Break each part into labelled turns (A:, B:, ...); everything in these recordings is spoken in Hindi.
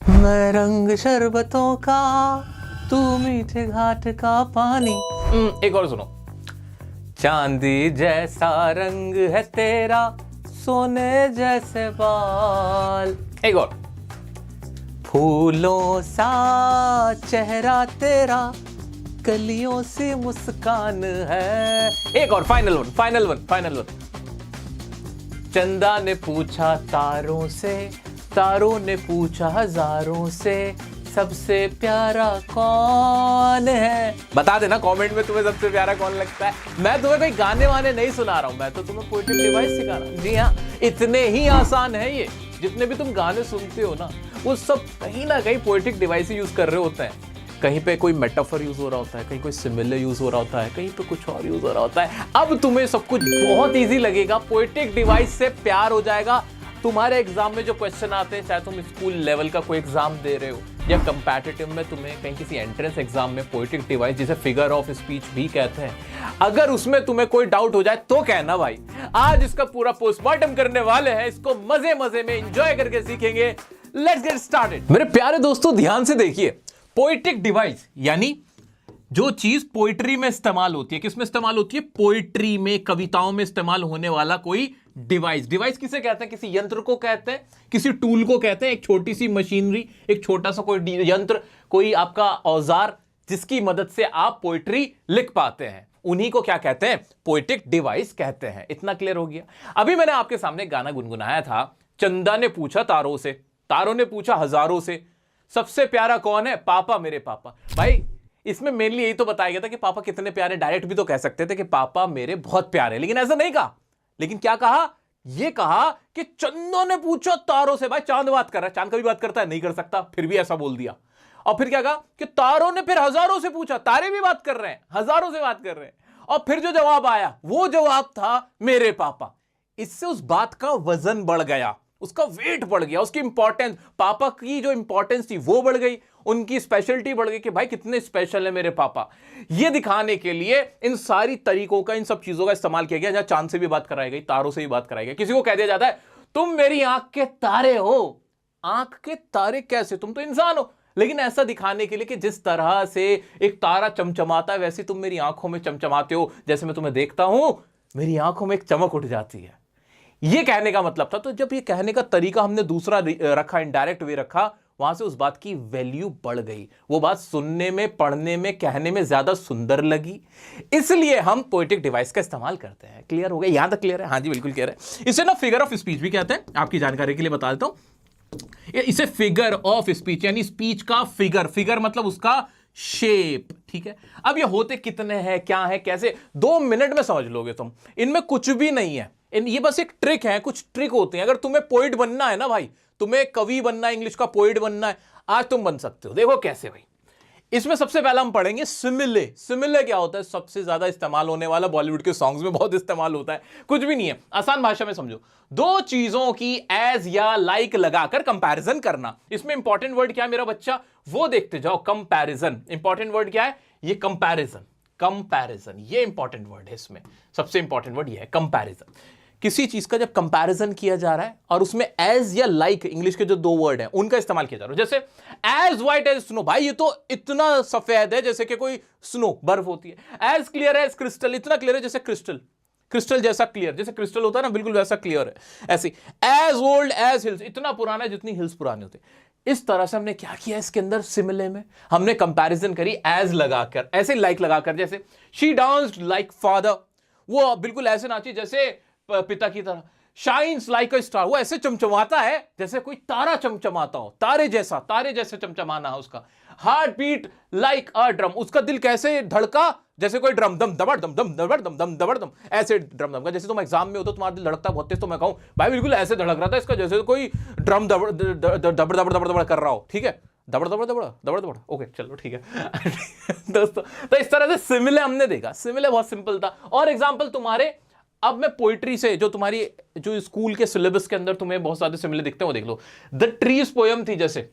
A: मैं रंग शरबतों का, तू मीठे घाट का पानी। एक और सुनो। चांदी जैसा रंग है तेरा, सोने जैसे बाल। एक और। फूलों सा चेहरा तेरा, कलियों सी मुस्कान है। एक और, फाइनल वन। चंदा ने पूछा तारों से, तारों ने पूछा हजारों से, सबसे प्यारा कौन है? बता देना कमेंट में तुम्हें सबसे प्यारा कौन लगता है। मैं तुम्हें कोई गाने वाने नहीं सुना रहा हूं, मैं तो तुम्हें पोएटिक डिवाइस सिखा रहा हूं। जी हाँ, इतने ही आसान है ये। जितने भी तुम गाने सुनते हो ना, वो सब कहीं ना कहीं पोएटिक डिवाइस यूज कर रहे होते हैं। कहीं पे कोई मेटाफर यूज हो रहा होता है, कहीं कोई सिमिलर यूज हो रहा होता है, कहीं पे कुछ और यूज हो रहा होता है। अब तुम्हें सब कुछ बहुत इजी लगेगा, पोएटिक डिवाइस से प्यार हो जाएगा। तुम्हारे एग्जाम में जो क्वेश्चन आते हैं, चाहे तुम स्कूल लेवल का कोई एग्जाम दे रहे हो या कंपैटिटिव में तुम्हें कहीं किसी एंट्रेंस एग्जाम में पोएटिक डिवाइस, जिसे फिगर ऑफ स्पीच भी कहते हैं, अगर उसमें तुम्हें कोई डाउट हो जाए तो कहना भाई। आज इसका पूरा पोस्टमार्टम करने वाले हैं, इसको मजे मजे में एंजॉय करके सीखेंगे। Let's get started. मेरे प्यारे दोस्तों, ध्यान से देखिए। पोएटिक डिवाइस यानी जो चीज पोइट्री में इस्तेमाल होती है। किस में इस्तेमाल होती है? पोइट्री में, कविताओं में इस्तेमाल होने वाला कोई डिवाइस। डिवाइस किसे कहते हैं? किसी यंत्र को कहते हैं, किसी टूल को कहते हैं। एक छोटी सी मशीनरी, एक छोटा सा कोई यंत्र, कोई आपका औजार, जिसकी मदद से आप पोइट्री लिख पाते हैं, उन्हीं को क्या कहते हैं? पोएटिक डिवाइस कहते हैं। इतना क्लियर हो गया? अभी मैंने आपके सामने गाना गुनगुनाया था। चंदा ने पूछा तारों से, तारों ने पूछा हजारों से, सबसे प्यारा कौन है? पापा, मेरे पापा। भाई इसमें मेनली यही तो बताया गया था कि पापा कितने प्यारे। डायरेक्ट भी तो कह सकते थे कि पापा मेरे बहुत प्यारे, लेकिन ऐसा नहीं कहा। लेकिन क्या कहा? यह कहा कि चंदों ने पूछा तारों से। भाई चांद बात कर रहा है, चांद कभी बात करता है? नहीं कर सकता, फिर भी ऐसा बोल दिया। और फिर क्या कहा कि तारों ने फिर हजारों से पूछा। तारे भी बात कर रहे हैं, हजारों से बात कर रहे हैं। और फिर जो जवाब आया, वो जवाब था मेरे पापा। इससे उस बात का वजन बढ़ गया, उसका वेट बढ़ गया, उसकी इंपॉर्टेंस, पापा की जो इंपॉर्टेंस थी वो बढ़ गई, उनकी स्पेशलिटी बढ़ गई कि भाई कितने स्पेशल है मेरे पापा। ये दिखाने के लिए इन सारी तरीकों का, इन सब चीजों का इस्तेमाल किया गया। जहां चांद से भी बात कराई गई, तारों से भी बात कराई गई। किसी को कह दिया जाता है तुम मेरी आंख के तारे हो। आंख के तारे कैसे? तुम तो इंसान हो। लेकिन ऐसा दिखाने के लिए कि जिस तरह से एक तारा चमचमाता है, वैसे तुम मेरी आंखों में चमचमाते हो। जैसे मैं तुम्हें देखता हूं, मेरी आंखों में एक चमक उठ जाती है। ये कहने का मतलब था। तो जब ये कहने का तरीका हमने दूसरा रखा, इनडायरेक्ट वे रखा, वहां से उस बात की वैल्यू बढ़ गई। वो बात सुनने में, पढ़ने में, कहने में ज्यादा सुंदर लगी। इसलिए हम पोएटिक डिवाइस का इस्तेमाल करते हैं। क्लियर हो गया? यहां तक क्लियर है? हाँ जी, बिल्कुल क्लियर है। इसे ना फिगर ऑफ स्पीच भी कहते हैं। आपकी जानकारी के लिए बता देता हूं, इसे फिगर ऑफ स्पीच यानी स्पीच का फिगर। फिगर मतलब उसका शेप। ठीक है? अब ये होते कितने हैं, क्या है, कैसे, 2 मिनट में समझ लोगे तुम। इनमें कुछ भी नहीं है, ये बस एक ट्रिक है। कुछ ट्रिक होते हैं। अगर तुम्हें पोइट बनना है ना भाई, तुम्हें कवि बनना है, इंग्लिश का पोइट बनना है, आज तुम बन सकते हो। देखो कैसे भाई। इसमें सबसे पहला हम पढ़ेंगे सिमिले। सिमिले क्या होता है? सबसे ज्यादा इस्तेमाल होने वाला, बॉलीवुड के सॉन्ग्स में बहुत इस्तेमाल होता है। कुछ भी नहीं है, आसान भाषा में समझो। दो चीजों की एज या लाइक लगाकर कंपैरिजन करना। इसमें इंपॉर्टेंट वर्ड क्या है मेरा बच्चा? वो देखते जाओ। कंपैरिजन। इंपॉर्टेंट वर्ड क्या है? ये कंपैरिजन। कंपैरिजन ये इंपॉर्टेंट वर्ड है। इसमें सबसे इंपॉर्टेंट वर्ड ये है कंपैरिजन। किसी चीज का जब कंपैरिजन किया जा रहा है और उसमें एज या लाइक, इंग्लिश के जो 2 वर्ड हैं, उनका इस्तेमाल किया जा रहा है। जैसे एज व्हाइट एज स्नो। भाई ये तो इतना सफेद है जैसे कि कोई स्नो, बर्फ होती है। As clear as crystal. इतना क्लियर है जैसे क्रिस्टल, क्रिस्टल जैसा क्लियर, जैसे क्रिस्टल होता है ना, बिल्कुल वैसा क्लियर है। ऐसे एज ओल्ड एज हिल्स। इतना पुराना है जितनी हिल्स पुराने होते। इस तरह से हमने क्या किया इसके अंदर? सिमिले में हमने कंपैरिजन करी एज लगाकर, ऐसे लाइक लगाकर। जैसे शी डांस्ड लाइक फादर। वो बिल्कुल ऐसे नाची जैसे पिता की तरह। Shines like a star. वो ऐसे चमचमाता है जैसे कोई तारा चमचमाता हो, तारे जैसा, तारे जैसे चमचमाना है उसका। Heart beat like a drum. उसका दिल कैसे धड़का? जैसे कोई ड्रम, दम दबड़ दम दम दबड़ दम दम दबड़ दम, ऐसे ड्रम दम का। जैसे तुम एग्जाम में हो तो तुम्हारा दिल धड़कता बहुत तेज, तो मैं कहूं भाई बिल्कुल ऐसे धड़क रहा था इसका, जैसे कोई ड्रम दबड़ दबड़ दबड़ दबड़ कर रहा हो। ठीक है? दबड़ दबड़ दबड़ दबड़ दबड़। ओके चलो ठीक है दोस्तों, तो इस तरह से सिमिले हमने देखा। सिमिले बहुत सिंपल था। और एग्जांपल तुम्हारे, अब मैं पोइट्री से, जो तुम्हारी जो स्कूल के सिलेबस के अंदर तुम्हें बहुत सारे सिमिले दिखते हैं, वो देख लो। द ट्रीज पोयम थी, जैसे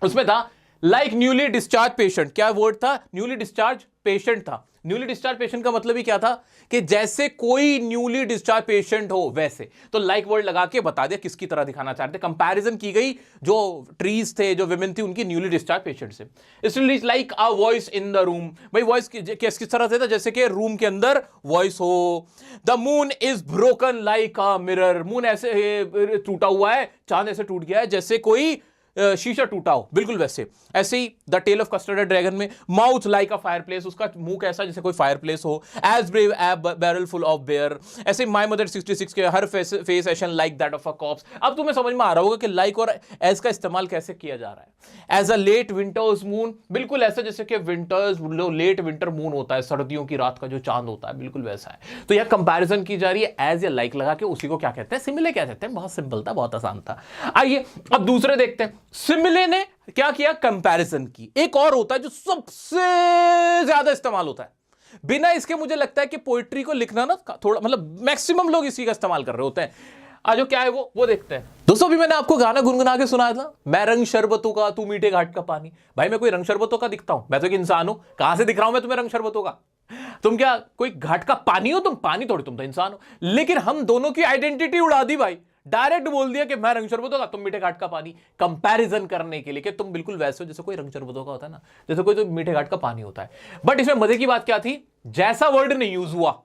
A: उसमें था लाइक न्यूली डिस्चार्ज पेशेंट, क्या वर्ड था? न्यूली डिस्चार्ज पेशेंट था। न्यूली डिस्चार्ज पेशेंट का मतलब ही क्या था कि जैसे कोई न्यूली डिस्चार्ज पेशेंट हो वैसे। तो लाइक वर्ड लगा के बता दिया किसकी तरह दिखाना चाहते, कंपैरिजन की गई जो ट्रीज थे, जो विमेन थी, उनकी न्यूली डिस्चार्ज पेशेंट से। इसलिए like a voice in the room, भाई वॉइस किस तरह से था? जैसे कि रूम के अंदर वॉइस हो। The moon is broken like a mirror, moon ऐसे टूटा हुआ है, चांद ऐसे टूट गया है जैसे कोई शीशा टूटा हो, बिल्कुल वैसे। ऐसे ही the tale of custard dragon में माउथ लाइक अ फायरप्लेस, उसका मुंह कैसा जैसे कोई फायरप्लेस हो। As brave a barrel full of beer, ऐसे माय मदर 66 के her face ashen like that of a corpse. अब तुम्हें समझ में आ रहा होगा कि लाइक और एज का इस्तेमाल कैसे किया जा रहा है। As a late winter's moon, बिल्कुल ऐसा जैसे कि विंटर्स लेट विंटर मून होता है, सर्दियों की रात का जो चांद होता है, बिल्कुल वैसा है। तो यह कंपैरिजन की जा रही है एज या लाइक लगा के, उसी को क्या कहते हैं? सिमिले क्या कहते हैं। बहुत सिंपल था, बहुत आसान था। आइए अब दूसरे देखते हैं। सिमिले ने क्या किया? कंपैरिजन की। एक और होता है जो सबसे ज्यादा इस्तेमाल होता है, बिना इसके मुझे लगता है कि पोइट्री को लिखना ना थोड़ा, मतलब मैक्सिमम लोग इसी का इस्तेमाल कर रहे होते हैं। आज क्या है वो देखते हैं। दोस्तों भी मैंने आपको गाना गुनगुना के सुनाया था, मैं रंग शरबतों का तू मीठे घाट का पानी। भाई मैं कोई रंग शरबतों का दिखता हूं? मैं तो एक इंसान हूं, कहां से दिख रहा हूं मैं तुम्हें रंग शरबतों का? तुम क्या कोई घाट का पानी हो? तुम पानी थोड़ी, तुम तो इंसान हो। लेकिन हम दोनों की आइडेंटिटी उड़ा दी भाई, डायरेक्ट बोल दिया कि मैं रंग शरबतों का, तुम मीठे घाट का पानी, कंपैरिजन करने के लिए कि तुम बिल्कुल वैसे हो जैसे कोई रंग शरबतों का होता है ना, जैसे कोई तो मीठे घाट का पानी होता है। बट इसमें मजे की बात क्या थी? जैसा वर्ड नहीं यूज हुआ,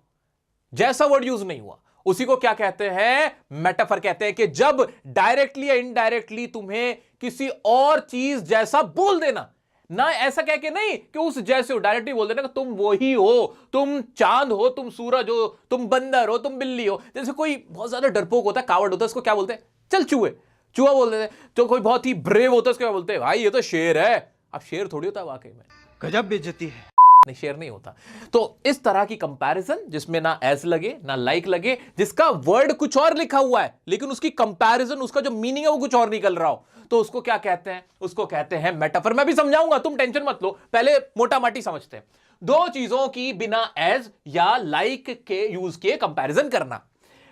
A: जैसा वर्ड यूज नहीं हुआ, उसी को क्या कहते हैं? मेटाफर कहते हैं। कि जब डायरेक्टली या इनडायरेक्टली तुम्हें किसी और चीज जैसा बोल देना, ना ऐसा कह के नहीं कि उस जैसे हो, डायरेक्टली बोल देना कि तुम वही हो, तुम चांद हो, तुम सूरज हो, तुम बंदर हो, तुम बिल्ली हो। जैसे कोई बहुत ज्यादा डरपोक होता है, कावड़ होता है, उसको क्या बोलते हैं? चल चूहे, चूहा बोल देते हैं। तो कोई बहुत ही ब्रेव होता है, उसको क्या बोलते हैं? भाई ये तो शेर है। अब शेर थोड़ी होता है वाकई में,
B: गजब बेइज्जती है।
A: नहीं, शेयर नहीं होता। तो इस तरह की कंपैरिजन जिसमें ना एज लगे ना लाइक लगे, जिसका वर्ड कुछ और लिखा हुआ है लेकिन उसकी कंपैरिजन, उसका जो मीनिंग है वो कुछ और निकल रहा हो, तो उसको क्या कहते हैं? उसको कहते हैं मेटाफर। मैं भी समझाऊंगा, तुम टेंशन मत लो, पहले मोटा माटी समझते हैं। दो चीजों की बिना एज या लाइक के यूज के कंपैरिजन करना,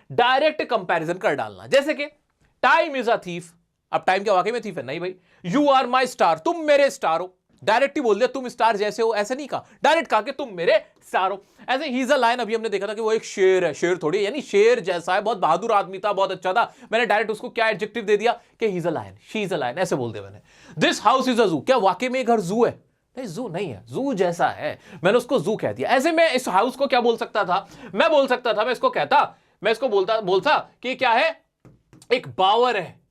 A: डायरेक्ट कंपैरिजन कर डालना। जैसे कि टाइम इज अ थीफ। अब टाइम क्या वाकई में थीफ है? नहीं भाई। यू आर माई स्टार, तुम मेरे स्टार हो। डायरेक्ट ही बोल दिया तुम स्टार जैसे हो, ऐसे नहीं कहा, डायरेक्ट कहा कि तुम मेरे स्टार हो। ऐसे ही इज अ लायन, अभी हमने देखा था कि वो एक शेर है। शेर थोड़ी, यानी शेर जैसा है, बहुत बहादुर आदमी था, बहुत अच्छा था। मैंने डायरेक्ट उसको क्या एडजेक्टिव दे दिया कि he is a lion, she is a lion, ऐसे बोल दिया मैंने। दिस हाउस इज अ जू, क्या वाकई में एक घर जू है? नहीं, जू नहीं है, जू जैसा है, मैंने उसको जू कह दिया। ऐसे मैं इस हाउस को क्या बोल सकता था? मैं बोल सकता था, मैं इसको बोलता कि क्या है? एक बावर है।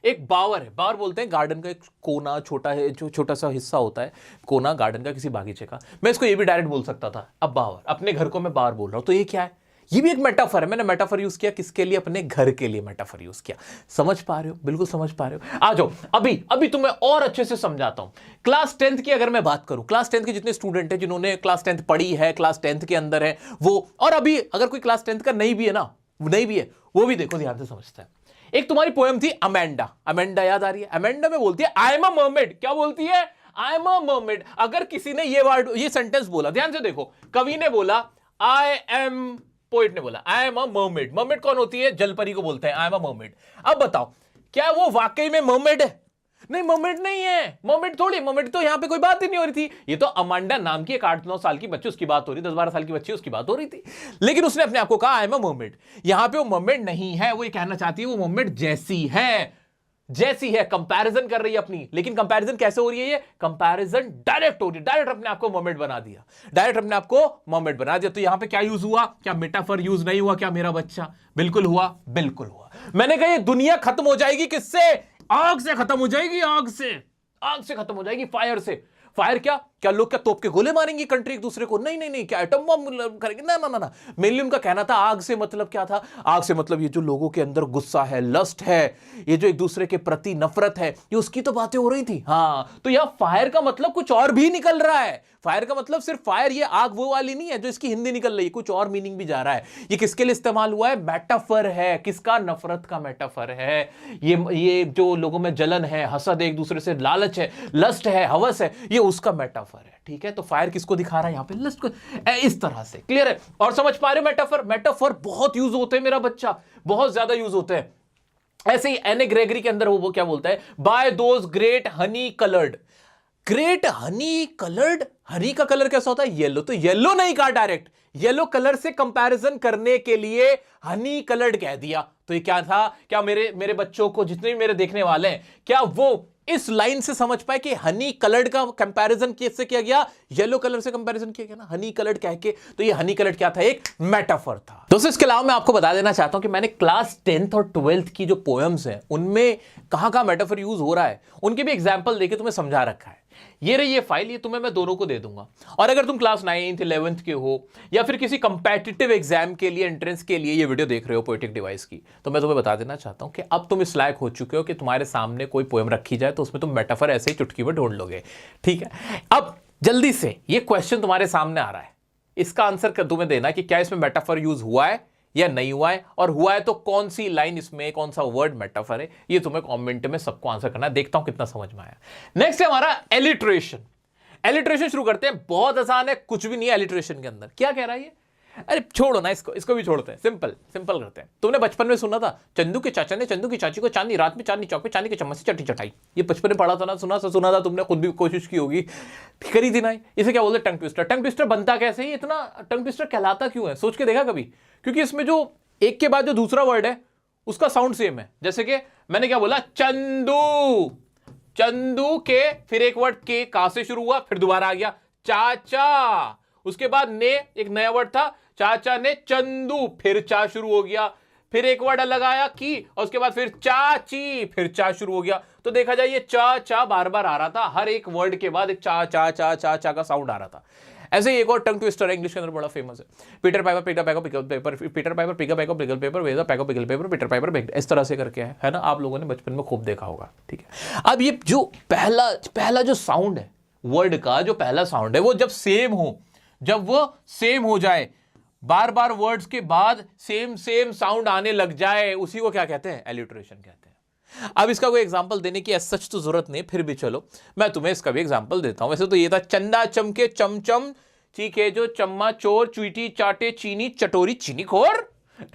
A: एक बावर है, बावर बोलते हैं गार्डन का एक कोना, छोटा है, जो छोटा सा हिस्सा होता है कोना गार्डन का, किसी बागीचे का। मैं इसको ये भी डायरेक्ट बोल सकता था। अब बावर, अपने घर को मैं बावर बोल रहा हूं, तो ये क्या है? ये भी एक मेटाफर है। मैंने मेटाफर यूज किया किसके लिए? अपने घर के लिए मेटाफर यूज किया। समझ पा रहे हो? बिल्कुल समझ पा रहे हो। आ जाओ, अभी तुम्हें और अच्छे से समझाता हूं। क्लास 10th की अगर मैं बात करूं, क्लास 10th के जितने स्टूडेंट हैं जिन्होंने क्लास 10th पढ़ी है, क्लास 10th के अंदर है वो, और अभी अगर कोई क्लास 10th का नहीं भी है ना, नहीं भी है, वो भी देखो ध्यान से समझता है। एक तुम्हारी पोएम थी अमेंडा। अमेंडा याद आ रही है? अमेंडा में बोलती है आई एम अ मर्मेड। क्या बोलती है? I am a mermaid. अगर किसी ने ये सेंटेंस बोला, ध्यान से देखो, कवि ने बोला आई एम, पोइट ने बोला I am a mermaid. Mermaid कौन होती है? जलपरी को बोलते हैं आई एम अ मर्मेड। अब बताओ, क्या वो वाकई में मर्मेड है? नहीं, मर्मेड नहीं है, मर्मेड थोड़ी, मर्मेड तो यहां पे कोई बात ही नहीं हो रही थी। ये तो अमांडा नाम की एक 8-9 साल की बच्ची, उसकी बात हो रही, 10-12 साल की बच्ची, उसकी बात हो रही थी। लेकिन उसने अपने आप को कहा आई एम अ मर्मेड। यहां पे वो मर्मेड नहीं है, वो ये कहना चाहती है वो मर्मेड जैसी है, जैसी है, कंपैरिजन कर रही है अपनी। लेकिन कंपैरिजन कैसे हो रही है? ये कंपैरिजन डायरेक्ट हो रही है, डायरेक्ट अपने आप को मर्मेड बना दिया, डायरेक्ट अपने आप को मर्मेड बना दिया। तो यहां पे क्या यूज हुआ? क्या मेटाफर यूज नहीं हुआ? क्या मेरा बच्चा? बिल्कुल हुआ, बिल्कुल हुआ। मैंने कहा ये दुनिया खत्म हो जाएगी किससे? आग से खत्म हो जाएगी, आग से खत्म हो जाएगी, फायर से। फायर क्या लोग क्या तोप के गोले मारेंगे कंट्री एक दूसरे को? नहीं नहीं नहीं, क्या एटम बम करेंगे? ना ना ना ना। मेनली उनका कहना था आग से मतलब क्या था? आग से मतलब ये जो लोगों के अंदर गुस्सा है, लस्ट है, ये जो एक दूसरे के प्रति नफरत है, ये उसकी तो बातें हो रही थी। हाँ, तो यह फायर का मतलब कुछ और भी निकल रहा है। फायर का मतलब सिर्फ फायर, ये आग वो वाली नहीं है जो इसकी हिंदी निकल रही है, कुछ और मीनिंग भी जा रहा है। ये किसके लिए इस्तेमाल हुआ है? मेटाफर है। किसका? नफरत का मेटाफर है। ये जो लोगों में जलन है, हसद, एक दूसरे से लालच है, लस्ट है, हवस है, ये उसका मेटाफर है। ठीक है, तो फायर किसको दिखा रहा है यहाँ पे? लस्ट को। इस तरह से क्लियर है? और समझ पा रहे हो? मेटाफर बहुत यूज होते हैं मेरा बच्चा, बहुत ज्यादा यूज होते हैं। ऐसे ही एने ग्रेगरी के अंदर वो क्या बोलता है? By those great honey coloured. Great honey coloured, honey का कलर कैसा होता है? येलो। तो येलो नहीं कहा डायरेक्ट, येलो कलर से कंपैरिजन करने के लिए हनी कलर्ड कह दिया। तो ये क्या था? क्या मेरे बच्चों को, जितने भी मेरे देखने वाले हैं, क्या वो इस लाइन से समझ पाए कि हनी कलर्ड का कंपैरिजन किससे किया गया? येलो कलर से कंपैरिजन किया गया ना, हनी कलर्ड कह के। तो ये हनी कलर्ड क्या था? एक मेटाफर था। दोस्तों इसके अलावा मैं आपको बता देना चाहता हूं कि मैंने क्लास 10th और 12th की जो पोएम्स हैं उनमें कहां कहां मेटाफर यूज हो रहा है उनके भी एग्जाम्पल देके तुम्हें समझा रखा है। ये रही ये फाइल, ये तुम्हें मैं दोनों को दे दूंगा। और अगर तुम क्लास 9th 11th के हो या फिर किसी कंपेटिटिव एग्जाम के लिए, एंट्रेंस के लिए ये वीडियो देख रहे हो पोएटिक डिवाइस की, तो मैं तुम्हें बता देना चाहता हूं कि अब तुम इस लायक हो चुके हो कि तुम्हारे सामने कोई पोएम रखी जाए तो उसमें तुम मेटाफर ऐसे ही चुटकी में ढूंढ लोगे। ठीक है, अब जल्दी से ये क्वेश्चन तुम्हारे सामने आ रहा है, इसका आंसर तुम्हें देना कि क्या इसमें मेटाफर यूज हुआ है या नहीं हुआ है, और हुआ है तो कौन सी लाइन इसमें, कौन सा वर्ड मेटाफर है, ये तुम्हें कमेंट में सबको आंसर करना है। देखता हूं कितना समझ में आया। नेक्स्ट है हमारा एलिट्रेशन। एलिट्रेशन शुरू करते हैं, बहुत आसान है, कुछ भी नहीं है एलिट्रेशन के अंदर। क्या कह रहा है ये? अरे छोड़ो ना, इसको भी छोड़ते हैं, सिंपल करते हैं। तुमने बचपन में सुना था, चंदू के चाचा ने चंदू की चाची को चांदी रात में चांदी चौक पे चांदी के चम्मच से चट्टी चटाई। ये बचपन में पढ़ा था ना, सुना था तुमने, खुद भी कोशिश की होगी, करी थी ना। इसे क्या बोलते हैं? Tongue twister. टंग ट्विस्टर बनता कैसे है? इतना टंग ट्विस्टर कहलाता क्यों है? सोच के देखा कभी? क्योंकि इसमें जो एक के बाद जो दूसरा वर्ड है उसका साउंड सेम है। जैसे कि मैंने क्या बोला? चंदू के, फिर एक वर्ड के का से शुरू हुआ, फिर दोबारा आ गया चाचा, उसके बाद ने एक नया वर्ड था, चाचा ने चंदू, फिर चा शुरू हो गया, फिर एक वर्ड अलग आया की, और उसके बाद फिर चाची, फिर चा शुरू हो गया। तो देखा जाए ये चा बार बार आ रहा था, हर एक वर्ड के बाद एक चा चा चा चा चा का साउंड आ रहा था। ऐसे ही एक और टंग ट्विस्टर है, इंग्लिश के अंदर बड़ा फेमस है, Peter Piper pick a pickle pepper, Peter Piper pick a pickle pepper, where's a pickle pepper, Peter Piper baked, इस तरह से करके है ना। आप लोगों ने बचपन में खूब देखा होगा। ठीक है, अब ये जो पहला जो साउंड है वर्ड का, जो पहला साउंड है वो जब वो सेम हो जाए, बार बार वर्ड्स के बाद सेम साउंड आने लग जाए, उसी को क्या कहते हैं? एलिट्रेशन कहते हैं। अब इसका कोई एग्जांपल देने की सच तो जरूरत नहीं, फिर भी चलो मैं तुम्हें इसका भी एग्जांपल देता हूं। वैसे तो ये था, चंदा चमके चमचम चीखे जो चम्मा चोर, चुईटी चाटे चीनी चटोरी चीनी खोर,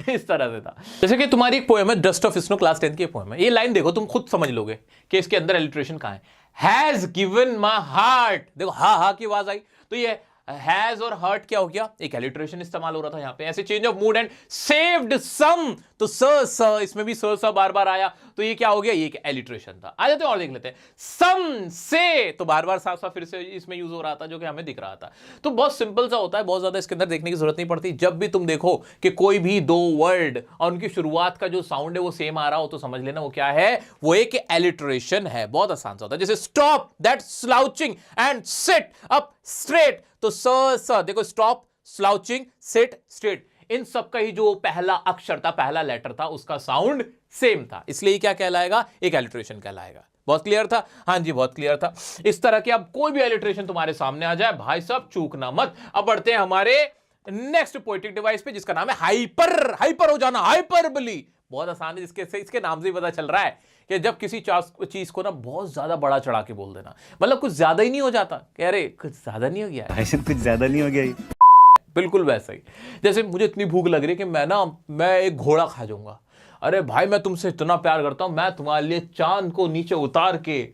A: इस तरह से था। जैसे कि तुम्हारी एक पोएम है डस्ट ऑफ स्नो, क्लास 10 की पोएम है। ये लाइन देखो, तुम खुद समझ लोगे कि इसके अंदर एलिट्रेशन कहां है। हैज गिवन माई हार्ट, देखो हा की आवाज आई, तो ये हैज और हर्ट क्या हो गया? एक एलिट्रेशन इस्तेमाल हो रहा था यहां पे। ऐसे change of mood and saved some, तो स इसमें भी स बार बार आया, तो ये क्या हो गया? ये एक एलिट्रेशन था। आ जाते हैं और देख लेते हैं। सम से, तो बार बार साफ फिर से इसमें यूज हो रहा था, जो कि हमें दिख रहा था। तो बहुत सिंपल सा होता है, बहुत ज्यादा इसके अंदर देखने की जरूरत नहीं पड़ती। जब भी तुम देखो कि कोई भी दो वर्ड और उनकी शुरुआत का जो साउंड है वो सेम आ रहा हो, तो समझ लेना वो क्या है? वो एक एलिट्रेशन है। बहुत आसान सा होता है। जैसे stop that slouching and sit up straight, तो स देखो, स्टॉप, स्लाउचिंग, सिट, स्ट्रेट, इन सब का ही जो पहला अक्षर था, पहला लेटर था, उसका साउंड सेम था, इसलिए क्या कहलाएगा? एक एलिट्रेशन कहलाएगा। बहुत क्लियर था? हाँ जी, बहुत क्लियर था। इस तरह के अब कोई भी एलिट्रेशन तुम्हारे सामने आ जाए, भाई साहब चूकना मत। अब बढ़ते हैं हमारे नेक्स्ट पोएटिक डिवाइस पे, जिसका नाम है हाइपर हो जाना, हाइपरबली। बहुत आसान है, इसके नाम से ही पता चल रहा है कि जब किसी चीज को ना बहुत ज्यादा बड़ा चढ़ा के बोल देना, मतलब कुछ ज्यादा ही नहीं हो जाता, कह रहे कुछ ज्यादा नहीं हो गया,
B: कुछ ज्यादा नहीं हो गया।
A: बिल्कुल वैसा ही। जैसे मुझे इतनी भूख लग रही है कि मैं एक घोड़ा खा जाऊंगा। अरे भाई, मैं तुमसे इतना प्यार करता हूं, मैं तुम्हारे लिए चांद को नीचे उतार के,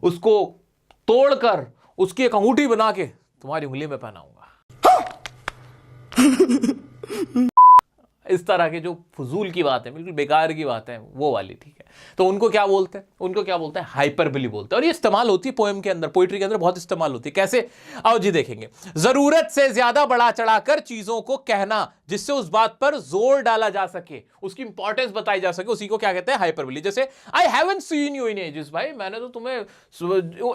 A: उसको तोड़कर, उसकी एक अंगूठी बना के तुम्हारी उंगली में पहनाऊंगा। इस तरह के जो फजूल की बात है, बिल्कुल बेकार की बात है, वो वाली। ठीक है, तो उनको क्या बोलते हैं? हाइपरबली बोलते हैं। और ये इस्तेमाल होती है पोएम के अंदर, पोइट्री के अंदर बहुत इस्तेमाल होती है। कैसे? आओ जी देखेंगे। जरूरत से ज्यादा बढ़ा चढ़ाकर चीजों को कहना, जिससे उस बात पर जोर डाला जा सके, उसकी इंपॉर्टेंस बताई जा सके, उसी को क्या कहते हैं? हाइपरबली। जैसे I haven't seen you in ages, भाई मैंने तो तुम्हें,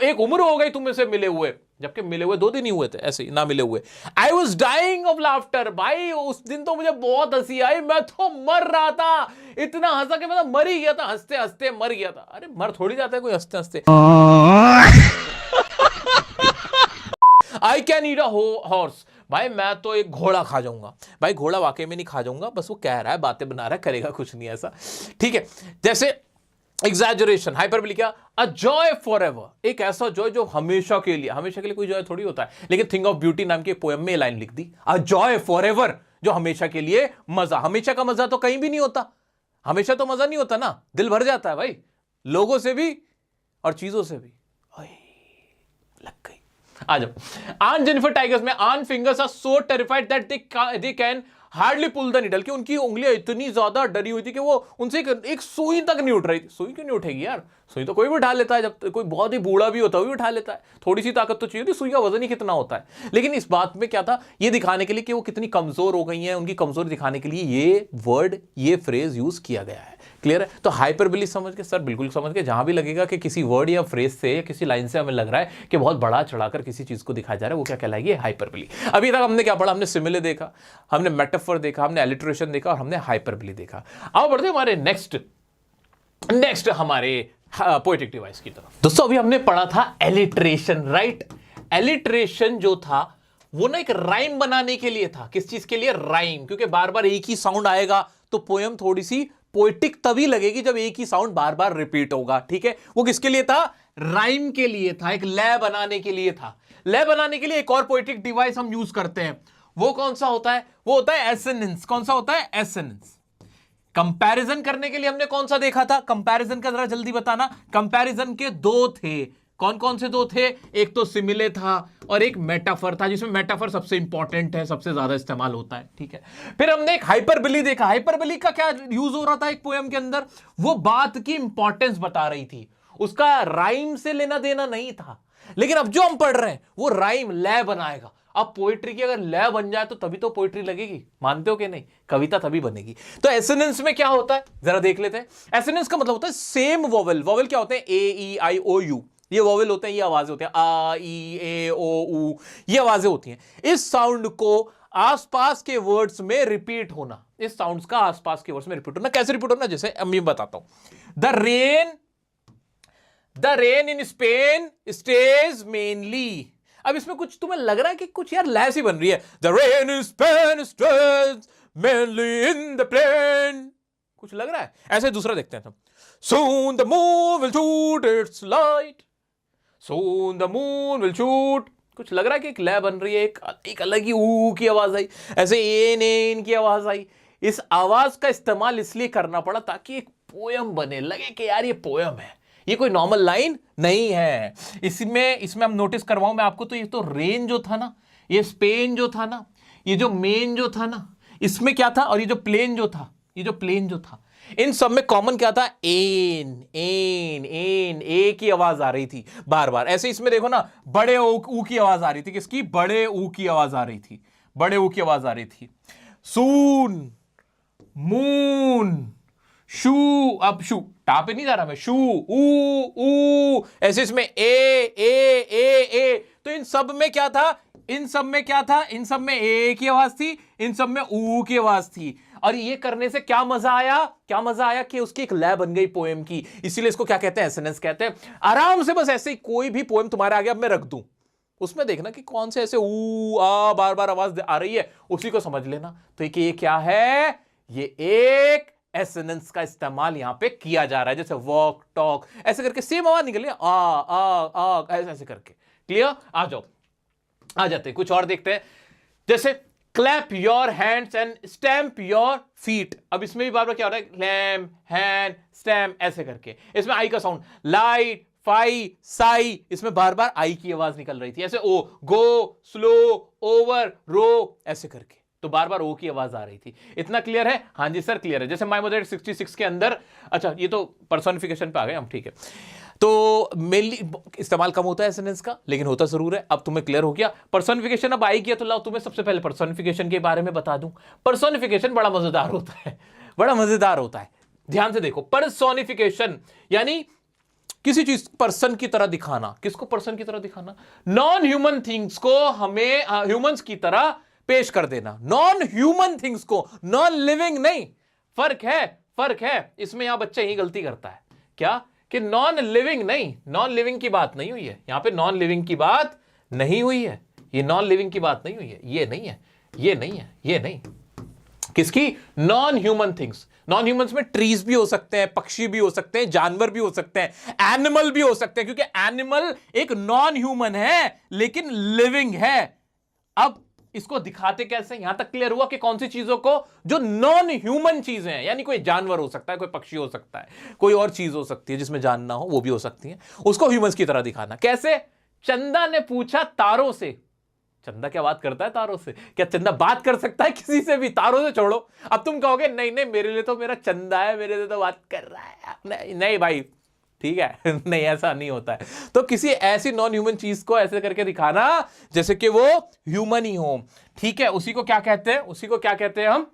A: एक उम्र हो गई तुम से मिले हुए, जबकि मिले हुए 2 दिन ही हुए थे, ऐसे ही ना मिले हुए। I was dying of laughter, भाई उस दिन तो मुझे बहुत हंसी आई, मैं तो मर रहा था, इतना हंसा कि मैं तो मर ही गया था, हंसते हंसते मर गया था। अरे मर थोड़ी जाता है कोई हंसते हंसते। I can eat a horse, भाई मैं तो एक घोड़ा खा जाऊंगा। भाई घोड़ा वाकई में नहीं खा जाऊंगा, बस वो कह रहा है, बातें बना रहा है, करेगा कुछ नहीं ऐसा। ठीक है, जैसे एग्जैजरेशन, हाइपरबोली क्या? अ जॉय फॉर एवर, एक ऐसा जॉय जो हमेशा के लिए कोई जॉय थोड़ी होता है। लेकिन थिंग ऑफ ब्यूटी नाम की पोएम में लाइन लिख दी, अ जॉय फॉर एवर, जो हमेशा के लिए मजा। हमेशा का मजा तो कहीं भी नहीं होता, हमेशा तो मजा नहीं होता ना, दिल भर जाता है भाई, लोगों से भी और चीजों से भी। लग आ जाओ। आन जेनिफर टाइगर्स में aunt fingers are so terrified that they can hardly pull the needle, कि उनकी उंगलियां इतनी ज्यादा डरी हुई थी कि वो उनसे एक सुई तक नहीं उठ रही थी। सुई क्यों नहीं उठेगी यार, सुई तो कोई भी उठा लेता है, जब कोई बहुत ही बूढ़ा भी होता है वो भी उठा लेता है, थोड़ी सी ताकत तो चाहिए होती, सुई का वजन ही कितना होता है। लेकिन इस बात में क्या था, ये दिखाने के लिए कि वो कितनी कमजोर हो गई हैं, उनकी कमजोरी दिखाने के लिए ये वर्ड, ये फ्रेज यूज किया गया है। क्लियर है? तो हाइपरबोली समझ के सर, बिल्कुल समझ के, जहां भी लगेगा कि किसी वर्ड या फ्रेज से या किसी लाइन से हमें लग रहा है कि बहुत बड़ा चढ़ाकर किसी चीज को दिखाया जा रहा है, वो क्या कहलाएगी? हाइपरबोली। अभी तक हमने क्या पढ़ा? हमने सिमिले देखा, हमने मेटाफर देखा, हमने एलिट्रेशन देखा और हमने हाइपरबोली देखा। अब बढ़ते हमारे नेक्स्ट हमारे पोएटिक डिवाइस की तरफ। दोस्तों अभी हमने पढ़ा था एलिट्रेशन, राइट? एलिट्रेशन जो था वो ना एक राइम बनाने के लिए था। किस चीज के लिए? राइम, क्योंकि बार बार एक ही साउंड आएगा तो पोयम थोड़ी सी पोएटिक तभी लगेगी जब एक ही साउंड बार बार रिपीट होगा। ठीक है? वो किसके लिए था? राइम के लिए था, एक लय बनाने के लिए था। लय बनाने के लिए एक और पोएटिक डिवाइस हम यूज करते हैं, वो कौन सा होता है? वो होता है एसोनेंस। कौन सा होता है? एसोनेंस। कंपैरिजन करने के लिए हमने कौन सा देखा था? कंपैरिजन का जरा जल्दी बताना। कंपैरिजन के दो थे। कौन कौन से दो थे? एक तो सिमिले था और एक मेटाफर था, जिसमें मेटाफर सबसे इंपॉर्टेंट है, सबसे ज्यादा इस्तेमाल होता है। ठीक है? फिर हमने एक हाइपरबोली देखा। हाइपरबोली का क्या यूज हो रहा था एक पोएम के अंदर? वो बात की इंपॉर्टेंस बता रही थी, उसका राइम से लेना देना नहीं था। लेकिन अब जो हम पढ़ रहे हैं वो राइम, लय बनाएगा। अब पोएट्री की अगर लय बन जाए तो तभी तो पोएट्री लगेगी, मानते हो कि नहीं? कविता तभी बनेगी। तो एसोनेंस में क्या होता है जरा देख लेते हैं। एसोनेंस का मतलब होता है सेम वोवेल। वोवेल क्या होते हैं? ए ई आई ओ यू, ये वोवेल होते हैं, ये आवाजें होती हैं, आ ई ए ओ उ, ये आवाजें होती हैं। इस साउंड को आसपास के वर्ड्स में रिपीट होना, इस साउंड्स का आसपास के वर्ड्स में रिपीट होना। कैसे रिपीट होना? जैसे मैं बताता हूं, the rain in Spain stays mainly. अब इसमें कुछ तुम्हें लग रहा है कि कुछ यार लय सी बन रही है, the rain in Spain stays mainly in the plain, कुछ लग रहा है ऐसे। दूसरा देखते हैं हम, soon the moon will shoot its light, soon the moon will shoot। कुछ लग रहा है कि एक लय बन रही है, एक अलग ही ऊ की आवाज आई, ऐसे एन की आवाज आई। इस आवाज का इस्तेमाल इसलिए करना पड़ा ताकि एक पोयम बने, लगे कि यार ये पोयम है, ये कोई नॉर्मल लाइन नहीं है। इसमें हम नोटिस करवाऊं मैं आपको, तो ये तो रेन जो था ना, ये स्पेन जो था ना, ये जो मेन जो था ना, इसमें क्या था? और ये जो प्लेन जो था, ये जो प्लेन जो था, इन सब में कॉमन क्या था? एन एन एन, ए की आवाज आ रही थी बार बार। ऐसे इसमें देखो ना, बड़े ऊ की आवाज आ रही थी। किसकी? बड़े ऊ की आवाज आ रही थी, बड़े ऊ की आवाज आ रही थी। सून, मून, शू, अब शू टा पे नहीं जा रहा मैं, शू ऊ, ऐसे इसमें ए। तो इन सब में क्या था? इन सब में ए की आवाज थी, इन सब में ऊ की आवाज थी। और ये करने से क्या मजा आया कि उसकी एक लय बन गई पोएम की। इसीलिए इसको क्या कहते हैं? एसोनेंस कहते हैं। आराम से बस ऐसे ही कोई भी पोएम तुम्हारे आगे अब मैं रख दूं, उसमें देखना कि कौन से ऐसे ऊ आ बार बार आवाज आ रही है, उसी को समझ लेना। तो ये क्या है? ये एक एसोनेंस का इस्तेमाल यहां पे किया जा रहा है। जैसे वॉक, टॉक, ऐसे करके सेम आवाज निकल रही है, आ ऐसे करके। क्लियर? आ जाओ, आ जाते हैं कुछ और देखते हैं। जैसे clap your hands and stamp your feet. अब इसमें भी बार बार क्या हो रहा है? क्लैम, हैंड, स्टैम्प, ऐसे करके। इसमें आई का साउंड, लाइट, फाई, साई, इसमें बार बार आई की आवाज निकल रही थी। ऐसे ओ, गो, स्लो, ओवर, रो, ऐसे करके। तो बार बार ओ की आवाज आ रही थी। इतना क्लियर है? हाँ जी सर क्लियर है। जैसे माइमोजेट 66 के अंदर, अच्छा ये तो पर्सोनिफिकेशन पे आ गए हम, ठीक है। तो मेनली इस्तेमाल कम होता है एसोनेंस का, लेकिन होता जरूर है। अब तुम्हें क्लियर हो गया। पर्सोनिफिकेशन अब आएगी तो लाओ तुम्हें सबसे पहले पर्सोनिफिकेशन के बारे में बता दूं। पर्सोनिफिकेशन बड़ा मजेदार होता है, बड़ा मजेदार होता है। ध्यान से देखो, पर्सोनिफिकेशन यानी किसी चीज पर्सन की तरह दिखाना। किसको पर्सन की तरह दिखाना? नॉन ह्यूमन थिंग्स को हमें ह्यूमंस की तरह पेश कर देना। नॉन ह्यूमन थिंग्स को, नॉन लिविंग नहीं। फर्क है इसमें। यहां बच्चा यही गलती करता है, क्या? कि नॉन लिविंग नहीं, नॉन लिविंग की बात नहीं हुई है यहां पे, नॉन लिविंग की बात नहीं हुई है, ये नॉन लिविंग की बात नहीं हुई है, ये नहीं है, ये नहीं है, ये नहीं। किसकी? Non human things. Non humans में ट्रीज भी हो सकते हैं, पक्षी भी हो सकते हैं, जानवर भी हो सकते हैं, एनिमल भी हो सकते हैं, क्योंकि एनिमल एक नॉन ह्यूमन है लेकिन लिविंग है। अब इसको दिखाते कैसे? यहां तक क्लियर हुआ कि कौन सी चीजों को जो नॉन ह्यूमन चीजें हैं, यानी कोई जानवर हो सकता है, कोई पक्षी हो सकता है, कोई और चीज हो सकती है जिसमें जान ना हो, वो भी हो सकती है, उसको ह्यूमंस की तरह दिखाना। कैसे? चंदा ने पूछा तारों से। चंदा क्या बात करता है तारों से? क्या चंदा बात कर सकता है किसी से भी? तारों से छोड़ो। अब तुम कहोगे नहीं नहीं, मेरे लिए तो मेरा चंदा है, मेरे लिए तो बात कर रहा है। नहीं, नहीं भाई, ठीक है नहीं, ऐसा नहीं होता है। तो किसी ऐसी नॉन ह्यूमन चीज को ऐसे करके दिखाना जैसे कि वो ह्यूमन ही हो, ठीक है, उसी को क्या कहते हैं? उसी को क्या कहते हैं हम?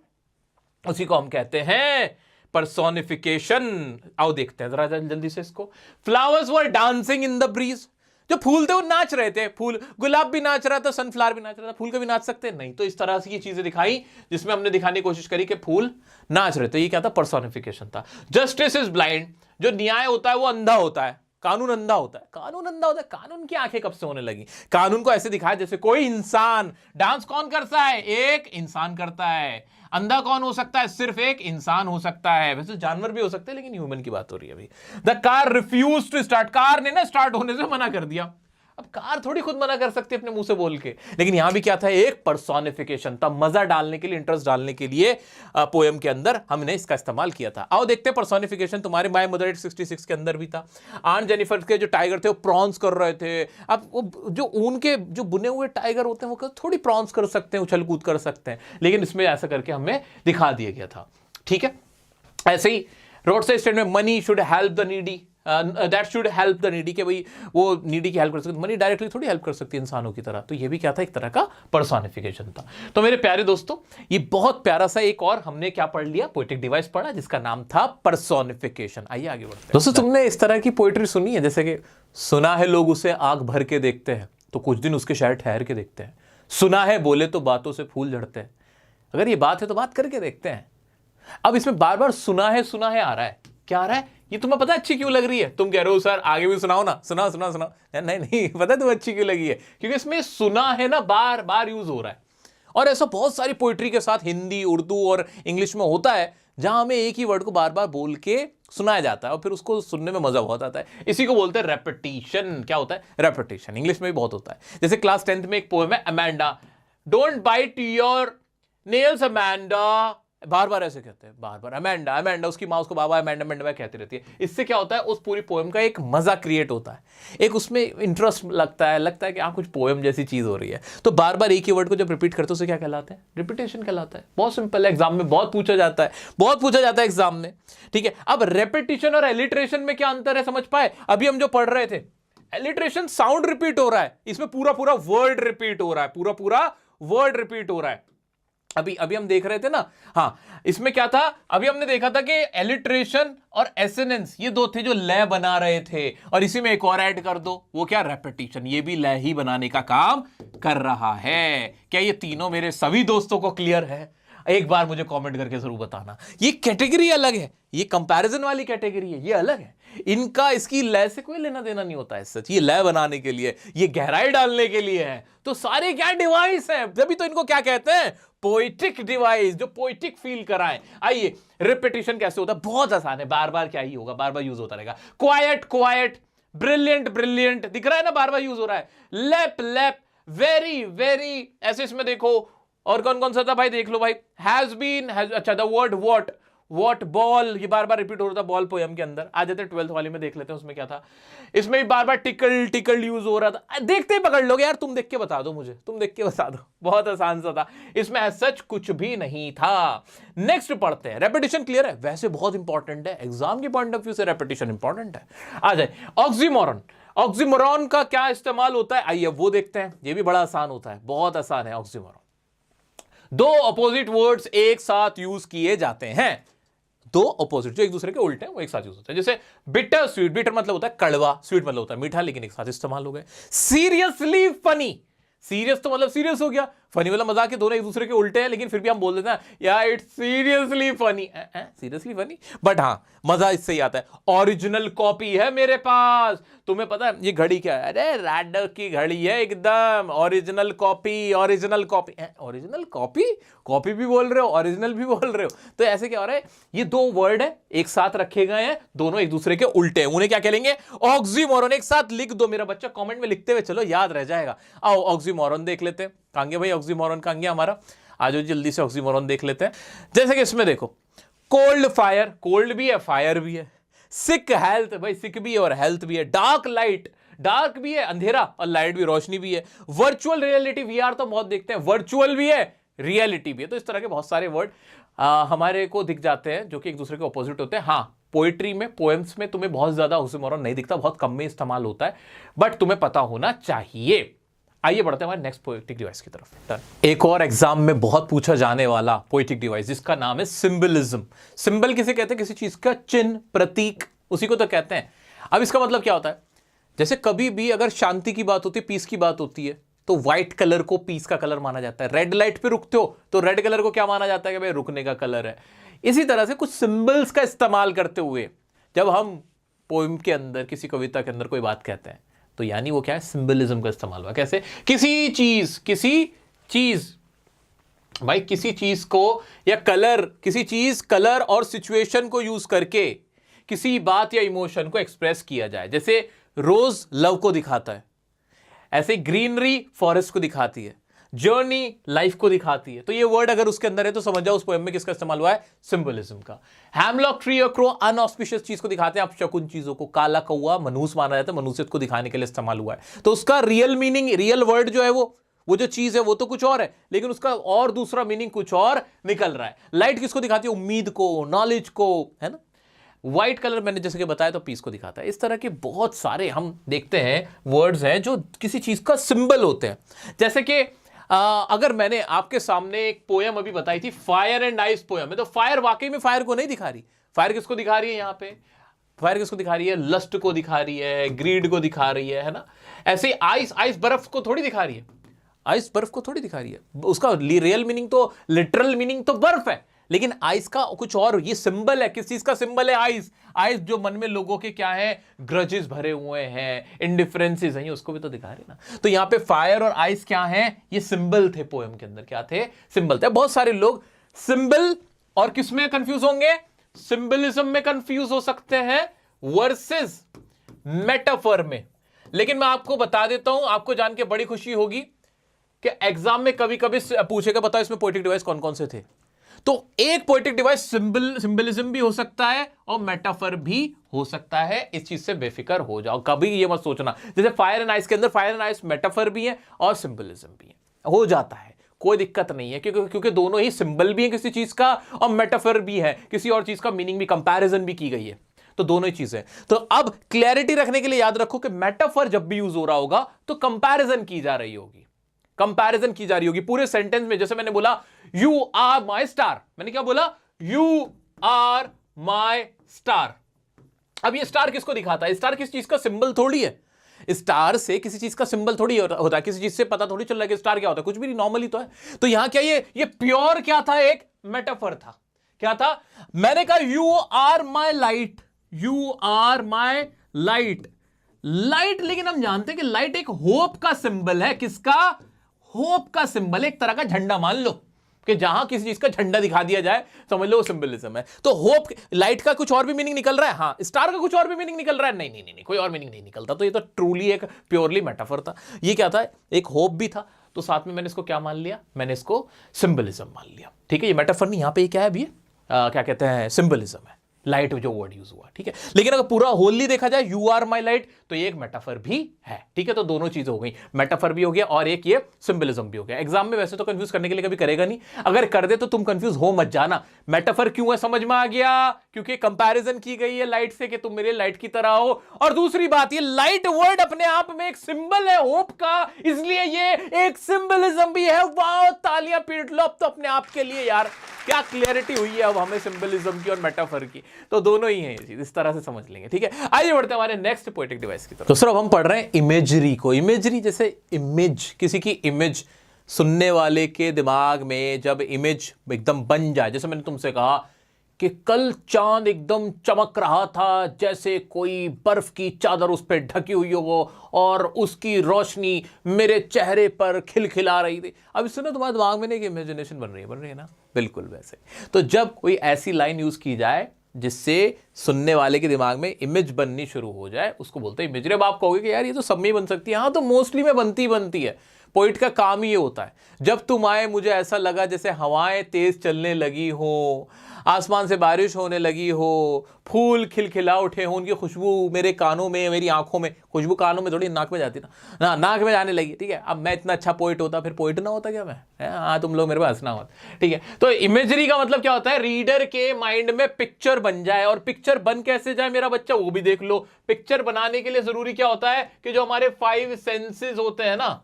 A: उसी को हम कहते हैं पर्सोनिफिकेशन। आओ देखते हैं जरा जल्दी से इसको। Flowers were dancing in the breeze. जो फूल थे वो नाच रहे थे। फूल, गुलाब भी नाच रहा था, सनफ्लावर भी नाच रहा था। फूल कभी नाच सकते नहीं। तो इस तरह से ये चीजें दिखाई जिसमें हमने दिखाने की कोशिश करी कि फूल नाच रहे थे। ये क्या था? पर्सोनिफिकेशन था। Justice is blind. जो न्याय होता है वो अंधा होता है। कानून अंधा होता है। कानून अंधा होता है। कानून की आंखें कब से होने लगी? कानून को ऐसे दिखाया जैसे कोई इंसान। डांस कौन करता है? एक इंसान करता है। अंधा कौन हो सकता है? सिर्फ एक इंसान हो सकता है। वैसे जानवर भी हो सकते हैं, लेकिन ह्यूमन की बात हो रही है अभी। The car refuse to start. Car ने ना स्टार्ट होने से मना कर दिया। अब कार थोड़ी खुद मना कर सकती है अपने मुंह से बोल के। लेकिन यहां भी क्या था? एक पर्सोनिफिकेशन था। मजा डालने के लिए, इंटरेस्ट डालने के लिए पोएम के अंदर हमने इसका इस्तेमाल किया था। आओ देखते हैं पर्सोनिफिकेशन। तुम्हारे माय मदर 866 के अंदर भी था। आंट जेनिफर के जो टाइगर थे वो प्रॉन्स कर रहे थे। अब वो जो ऊन के जो बुने हुए टाइगर होते हैं वो थोड़ी प्रॉन्स कर सकते हैं, उछल कूद कर सकते हैं, लेकिन इसमें ऐसा करके हमें दिखा दिया गया था। ठीक है, ऐसे ही रोड साइड स्टैंड में money should help the needy, that should help the needy, कि भाई वो नीडी की हेल्प कर सकती है। मनी डायरेक्टली थोड़ी हेल्प कर सकती है इंसानों की तरह। तो ये भी क्या था? एक तरह का पर्सोनिफिकेशन था। तो मेरे प्यारे दोस्तों, ये बहुत प्यारा सा एक और हमने क्या पढ़ लिया? पोएटिक डिवाइस पढ़ा जिसका नाम था पर्सोनिफिकेशन। आइए आगे बढ़ते हैं। दोस्तों, तुमने इस तरह की पोएट्री सुनी है जैसे कि सुना है लोग उसे आंख भर के देखते हैं तो कुछ दिन उसके शायर ठहर के देखते हैं। सुना है बोले तो बातों से फूल झड़ते हैं। अगर ये बात है तो बात करके देखते हैं। अब इसमें बार बार सुना है आ रहा है। क्या आ रहा है? ये तुम्हें पता अच्छी क्यों लग रही है? तुम कह रहे हो सर आगे भी सुनाओ ना, सुनाओ सुनाओ सुनाओ। नहीं नहीं, पता तुम्हें अच्छी क्यों लगी है? क्योंकि इसमें सुना है ना बार बार यूज हो रहा है। और ऐसा बहुत सारी पोइट्री के साथ हिंदी, उर्दू और इंग्लिश में होता है जहां हमें एक ही वर्ड को बार बार बोल के सुनाया जाता है और फिर उसको सुनने में मजा बहुत आता है। इसी को बोलते हैं रेपिटेशन। क्या होता है? रेपिटेशन। इंग्लिश में भी बहुत होता है। जैसे क्लास 10th में एक पोएम है Amanda. Don't bite your nails Amanda. बार बार ऐसे कहते हैं, बार बार अमेंडा अमेंडा। उसकी माँ उसको बाबा अमेंडा अमेंडा कहती रहती है। इससे क्या होता है? उस पूरी पोएम का एक मजा क्रिएट होता है, एक उसमें इंटरेस्ट लगता है कि कुछ पोएम जैसी चीज हो रही है। तो बार बार एक ही वर्ड को जब रिपीट करते हो उसे क्या कहलाता है? रिपीटेशन कहलाता है। बहुत सिंपल है, एग्जाम में बहुत पूछा जाता है एग्जाम में। ठीक है, अब रेपिटेशन और एलिट्रेशन में क्या अंतर है समझ पाए? अभी हम जो पढ़ रहे थे, एलिट्रेशन साउंड रिपीट हो रहा है, इसमें पूरा पूरा वर्ड रिपीट हो रहा है, पूरा पूरा वर्ड रिपीट हो रहा है। अभी हम देख रहे थे ना, हाँ, इसमें क्या था? अभी हमने देखा था कि एलिट्रेशन और एसेनेंस ये दो थे जो लय बना रहे थे, और इसी में एक और ऐड कर दो, वो क्या? रेपिटेशन। ये भी लय ही बनाने का काम कर रहा है। क्या ये तीनों मेरे सभी दोस्तों को क्लियर है? एक बार मुझे कमेंट करके जरूर बताना। ये कैटेगरी अलग है, ये कंपैरिजन वाली कैटेगरी है, ये अलग है। इनका इसकी लय से कोई लेना देना नहीं होता है सच। ये लय बनाने के लिए, ये गहराई डालने के लिए है। तो सारे क्या डिवाइस हैं, तभी तो इनको क्या कहते हैं? पोएटिक डिवाइस, जो पोएटिक फील कराएं। आइए, रिपीटिशन कैसे होता है? बहुत आसान है। बार बार क्या ही होगा, बार बार यूज होता रहेगा। क्वाइट क्वाइट, ब्रिलियंट ब्रिलियंट, दिख रहा है ना, बार बार यूज हो रहा है। लेप लेप, वेरी वेरी, ऐसे इसमें देखो। और कौन कौन सा था भाई? देख लो भाई। हैज बीन, अच्छा, द वर्ड वॉट, बॉल, ये बार बार रिपीट हो रहा था बॉल पोएम के अंदर। आ जाते 12th वाली में, देख लेते हैं उसमें क्या था। इसमें भी बार बार टिकल यूज हो रहा था। देखते ही पकड़ लोगे यार, तुम देख के बता दो मुझे, तुम देख के बता दो। बहुत आसान सा था, इसमें सच कुछ भी नहीं था। नेक्स्ट पढ़ते हैं। रेपिटेशन क्लियर है? वैसे बहुत इंपॉर्टेंट है, एग्जाम के पॉइंट ऑफ व्यू से रेपिटेशन इंपॉर्टेंट है। आ जाए ऑक्सीमोरन। ऑक्सीमोरन का क्या इस्तेमाल होता है? आइए वो देखते हैं। ये भी बड़ा आसान होता है, बहुत आसान है। ऑक्सीमोरन, दो अपोजिट वर्ड्स एक साथ यूज किए जाते हैं। दो अपोजिट जो एक दूसरे के उल्टे हैं वो एक साथ यूज होता है। जैसे बिटर स्वीट, बिटर मतलब होता है कड़वा, स्वीट मतलब होता है मीठा, लेकिन एक साथ इस्तेमाल हो गए। सीरियसली फनी, सीरियस तो मतलब सीरियस हो गया, फनी वाला मजाक है, दोनों एक दूसरे के उल्टे हैं, लेकिन फिर भी हम बोल देते हैं यार it's seriously funny. Seriously funny, but हाँ मजा इससे ही आता है। ओरिजिनल कॉपी है मेरे पास। तुम्हें पता है ये घड़ी क्या है? अरे रैडर की घड़ी है एकदम। Original copy, original copy, original copy, copy भी बोल रहे हो, ओरिजिनल भी बोल रहे हो। तो ऐसे क्या हो रहा है? ये दो वर्ड है एक साथ रखे गए हैं, दोनों एक दूसरे के उल्टे हैं, उन्हें क्या कहेंगे? ऑक्सीमोरन। एक साथ लिख दो मेरा बच्चा, कमेंट में लिखते हुए चलो, याद रह जाएगा। आओ ऑक्सीमोरन देख लेते हैं। कहांगे भाई ऑक्सीमोरन, कहांगे हमारा? आज जल्दी से ऑक्सीमोरन देख लेते हैं। जैसे कि इसमें देखो, कोल्ड फायर, कोल्ड भी है फायर भी है। सिक हेल्थ, भाई सिक भी है और हेल्थ भी है। डार्क लाइट, डार्क भी है, अंधेरा, और लाइट भी, रोशनी भी है। वर्चुअल रियलिटी वीआर तो बहुत देखते हैं, वर्चुअल भी है, रियलिटी भी है। तो इस तरह के बहुत सारे वर्ड हमारे को दिख जाते हैं जो कि एक दूसरे के ऑपोजिट होते हैं। हाँ, पोएट्री में, पोएम्स में तुम्हें बहुत ज्यादा ऑक्सीमोरॉन नहीं दिखता, बहुत कम में इस्तेमाल होता है, बट तुम्हें पता होना चाहिए। आइए बढ़ते हैं हमारे नेक्स्ट पोएटिक डिवाइस की तरफ। एक और एग्जाम में बहुत पूछा जाने वाला पोएटिक डिवाइस जिसका नाम है सिंबलिज्म। सिंबल किसे कहते हैं? किसी चीज का चिन्ह, प्रतीक, उसी को तो कहते हैं। अब इसका मतलब क्या होता है? जैसे कभी भी अगर शांति की बात होती है, पीस की बात होती है, तो व्हाइट कलर को पीस का कलर माना जाता है। रेड लाइट पे रुकते हो तो रेड कलर को क्या माना जाता है कि भाई रुकने का कलर है। इसी तरह से कुछ सिंबल्स का इस्तेमाल करते हुए जब हम पोएम के अंदर, किसी कविता के अंदर कोई बात कहते हैं, तो यानी वो क्या है? सिंबलिज्म का इस्तेमाल हुआ। कैसे? किसी चीज भाई, किसी चीज को या कलर, किसी चीज, कलर और सिचुएशन को यूज करके किसी बात या इमोशन को एक्सप्रेस किया जाए। जैसे रोज लव को दिखाता है, ऐसे ग्रीनरी फॉरेस्ट को दिखाती है, जर्नी लाइफ को दिखाती है। तो ये वर्ड अगर उसके अंदर है तो समझ जाओ उस पोएम में किसका इस्तेमाल हुआ है? सिंबलिज्म का। हैमलॉक ट्री और क्रो अनऑस्पिशियस चीज को दिखाते हैं, आप शकुन चीजों को। काला कौवा मनहूस माना जाता है, मनुष्यत को दिखाने के लिए इस्तेमाल हुआ है। तो उसका रियल मीनिंग, रियल वर्ड जो है वो जो चीज है वो तो कुछ और है, लेकिन उसका और दूसरा मीनिंग कुछ और निकल रहा है। लाइट किसको दिखाती है? उम्मीद को, नॉलेज को, है ना। व्हाइट कलर मैंने जैसे कि बताया तो पीस को दिखाता है। इस तरह के बहुत सारे हम देखते हैं वर्ड्स हैं जो किसी चीज का सिंबल होते हैं। जैसे कि अगर मैंने आपके सामने एक पोयम अभी बताई थी, फायर एंड आइस पोयम है, तो फायर वाकई में फायर को नहीं दिखा रही। फायर किसको दिखा रही है? यहाँ पे फायर किसको दिखा रही है? लस्ट को दिखा रही है, ग्रीड को दिखा रही है ना। ऐसे आइस, आइस बर्फ को थोड़ी दिखा रही है, आइस बर्फ को थोड़ी दिखा रही है। उसका रियल मीनिंग तो, लिटरल मीनिंग तो बर्फ है, लेकिन आइस का कुछ और। ये सिंबल है, किस चीज का सिंबल है? आइस। आइस जो मन में लोगों के क्या है? ग्रजेस भरे हुए हैं, इंडिफरेंसेस हैं, उसको भी तो दिखा रहे ना। तो यहां पे फायर और आइस क्या है? ये सिंबल थे पोएम के अंदर। क्या थे? सिंबल थे। बहुत सारे लोग सिंबल और किस में कंफ्यूज होंगे? सिंबलिज्म में कंफ्यूज हो सकते हैं, वर्सेस मेटाफर में। लेकिन मैं आपको बता देता हूं, आपको जान के बड़ी खुशी होगी कि एग्जाम में कभी कभी पूछेगा, बताओ इसमें पोएटिक डिवाइस कौन कौन से थे। तो एक पोएटिक डिवाइस सिंबलिज्म भी हो सकता है और मेटाफर भी हो सकता है। इस चीज से बेफिक्र हो जाओ, कभी ये मत सोचना जैसे फायर एंड आइस के अंदर फायर एंड आइस मेटाफर भी है और सिंबलिज्म भी है। हो जाता है, कोई दिक्कत नहीं है, क्योंकि दोनों ही सिंबल भी है किसी चीज का और मेटाफर भी है, किसी और चीज का मीनिंग भी, कंपैरिजन भी की गई है। तो दोनों ही चीजें। तो अब क्लैरिटी रखने के लिए याद रखो कि मेटाफर जब भी यूज हो रहा होगा तो कंपैरिजन की जा रही होगी, कंपैरिजन की जा रही होगी पूरे सेंटेंस में। जैसे मैंने बोला यू आर माई स्टार, मैंने क्या बोला? You are my star. अब ये स्टार किसको दिखाता है? स्टार किस चीज का सिंबल थोड़ी है। स्टार से किसी चीज का सिंबल थोड़ी होता है, किसी चीज से पता थोड़ी चल रहा है कि स्टार क्या होता है, कुछ भी नहीं, नॉर्मली तो है। तो यहां क्या ये प्योर क्या था? एक मेटाफर था। क्या था? मैंने कहा you are my light, you are my light. Light, लेकिन हम जानते हैं कि लाइट एक होप का सिंबल है। किसका? होप का सिंबल, एक तरह का झंडा मान लो कि जहां किसी चीज का झंडा दिखा दिया जाए समझ लो वो सिंबलिज्म है। तो होप, लाइट का कुछ और भी मीनिंग निकल रहा है, हाँ। स्टार का कुछ और भी मीनिंग निकल रहा है, नहीं नहीं नहीं, कोई और मीनिंग नहीं निकलता। तो ये तो ट्रूली एक प्योरली मेटाफर था। ये क्या था? एक होप भी था, तो साथ में मैंने इसको क्या मान लिया? मैंने इसको सिंबलिज्म मान लिया। ठीक है, ये मेटाफर नहीं, यहां पे क्या है अभी? क्या कहते हैं? सिंबलिज्म है, लाइट जो वर्ड यूज हुआ। ठीक है, लेकिन अगर पूरा होली देखा जाए यू आर माई लाइट, तो ये एक मेटाफर भी है। ठीक है, तो दोनों चीजें हो गई, मेटाफर भी हो गया और एक ये सिंबलिज्म भी हो गया। एग्जाम में वैसे तो कंफ्यूज करने के लिए कभी करेगा नहीं, अगर कर दे तो तुम कंफ्यूज हो मत जाना। मेटाफर क्यों है समझ में आ गया? क्योंकि कंपैरिजन की गई है लाइट से कि तुम मेरे लाइट की तरह हो। और दूसरी बात, ये लाइट वर्ड अपने आप में एक सिंबल है होप का, इसलिए ये एक सिंबलिज्म भी है। वाह, तालियां पीट लो अब तो अपने आप के लिए यार, क्या क्लैरिटी हुई है अब हमें सिंबलिज्म की और मेटाफर की। तो दोनों ही हैं ये चीज, इस तरह से समझ लेंगे। ठीक है, आइए बढ़ते हैं हमारे नेक्स्ट पोएटिक डिवाइस की तरफ। तो सर अब हम पढ़ रहे हैं इमेजरी को। इमेजरी जैसे इमेज, किसी की इमेज, सुनने वाले के दिमाग में जब इमेज एकदम बन जाए। जैसे मैंने तुमसे कहा कि कल चांद एकदम चमक रहा था, जैसे कोई बर्फ की चादर उस पर ढकी हुई हो और उसकी रोशनी मेरे चेहरे पर खिलखिला रही थी। अब इससे ना तुम्हारे दिमाग में एक इमेजिनेशन बन रही है ना, बिल्कुल वैसे। तो जब कोई ऐसी लाइन यूज की जाए जिससे सुनने वाले के दिमाग में इमेज बननी शुरू हो जाए, उसको बोलते हैं इमेजरी। अब आप कहोगे कि यार ये तो सब में ही बन सकती है, हाँ, तो मोस्टली में बनती है, पोइट का काम ही ये होता है, जब तुम आए मुझे ऐसा लगा जैसे हवाएं तेज चलने लगी हो, आसमान से बारिश होने लगी हो, फूल खिलखिला उठे हो, उनकी खुशबू मेरे कानों में, मेरी आंखों में, खुशबू कानों में थोड़ी नाक में जाती ना, नाक में जाने लगी। ठीक है, अब मैं इतना अच्छा पोइट होता फिर पोइट ना होता क्या मैं? हाँ, तुम लोग मेरे पे हंसना मत। ठीक है, तो इमेजरी का मतलब क्या होता है? रीडर के माइंड में पिक्चर बन जाए, और पिक्चर बन कैसे जाए मेरा बच्चा, वो भी देख लो। पिक्चर बनाने के लिए जरूरी क्या होता है कि जो हमारे 5 सेंसेस होते हैं ना,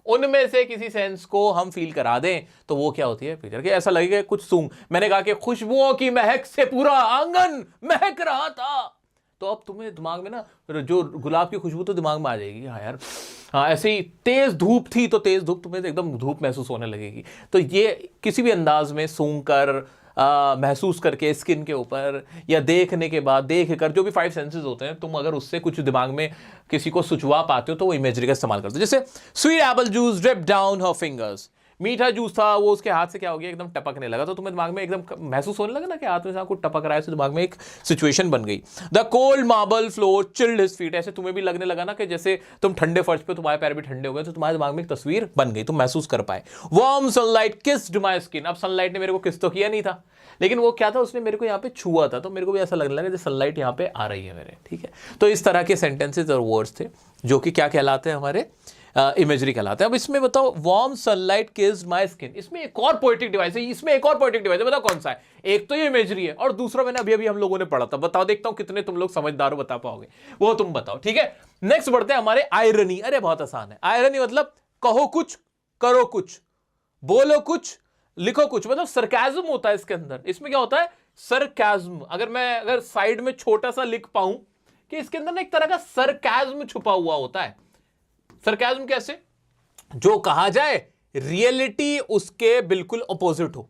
A: उनमें से किसी सेंस को हम फील करा दें, तो वो क्या होती है पिक्चर के। ऐसा लगेगा कुछ सूंघ, मैंने कहा कि खुशबुओं की महक से पूरा आंगन महक रहा था, तो अब तुम्हें दिमाग में ना जो गुलाब की खुशबू तो दिमाग में आ जाएगी। हाँ यार, हाँ ऐसे ही तेज धूप थी तो तेज धूप तुम्हें एकदम धूप महसूस होने लगेगी। तो ये किसी भी अंदाज में सूंघ कर महसूस करके स्किन के ऊपर, या देखने के बाद देख कर, जो भी 5 सेंसेस होते हैं, तुम अगर उससे कुछ दिमाग में किसी को सुचवा पाते हो तो वो इमेजरी का इस्तेमाल करते हो। जैसे sweet Apple juice drip down हर फिंगर्स, मीठा जूस था वो उसके हाथ से क्या हो गया, एकदम टपकने लगा, तो तुम्हें दिमाग में एकदम महसूस होने लगा ना कि हाथ में कुछ टपक रहा है, तो दिमाग में एक सिचुएशन बन गई। The cold marble floor chilled his feet, ऐसे तुम्हें भी लगने लगा ना कि जैसे तुम ठंडे फर्श पे, तुम्हारे पैर भी ठंडे हो गए, तो तुम्हारे दिमाग में एक तस्वीर बन गई, तुम महसूस कर पाए। Warm sunlight kissed my skin, अब सनलाइट ने मेरे को किस तो किया नहीं था, लेकिन वो क्या था, उसने मेरे को यहाँ पे छुआ था, तो मेरे को भी ऐसा लगने लगा जैसे सनलाइट यहाँ पे आ रही है मेरे। ठीक है, तो इस तरह के सेंटेंसेस और वर्ड्स थे जो कि क्या कहलाते हैं, हमारे इमेजरी कहलाते हैं। अब इसमें बताओ, warm sunlight kissed my skin, इसमें एक और पोएटिक डिवाइस है, इसमें एक और पोएटिक डिवाइस है, बताओ कौन सा है? एक तो ये इमेजरी है, और दूसरा मैंने अभी हम लोगों ने पढ़ा था, बताओ, देखता हूं कितने तुम लोग समझदार हो, बता पाओगे, वो तुम बताओ। ठीक है, नेक्स्ट बढ़ते हैं हमारे आयरनी। अरे बहुत आसान है। आयरनी मतलब कहो कुछ, करो कुछ, बोलो कुछ, लिखो कुछ, मतलब सरकाज़म होता है इसके अंदर। इसमें क्या होता है? सरकाज़म। अगर साइड में छोटा सा लिख पाऊं कि इसके अंदर ना एक तरह का सरकाज़म छुपा हुआ होता है। सरकाज़म कैसे? जो कहा जाए रियलिटी उसके बिल्कुल अपोजिट हो,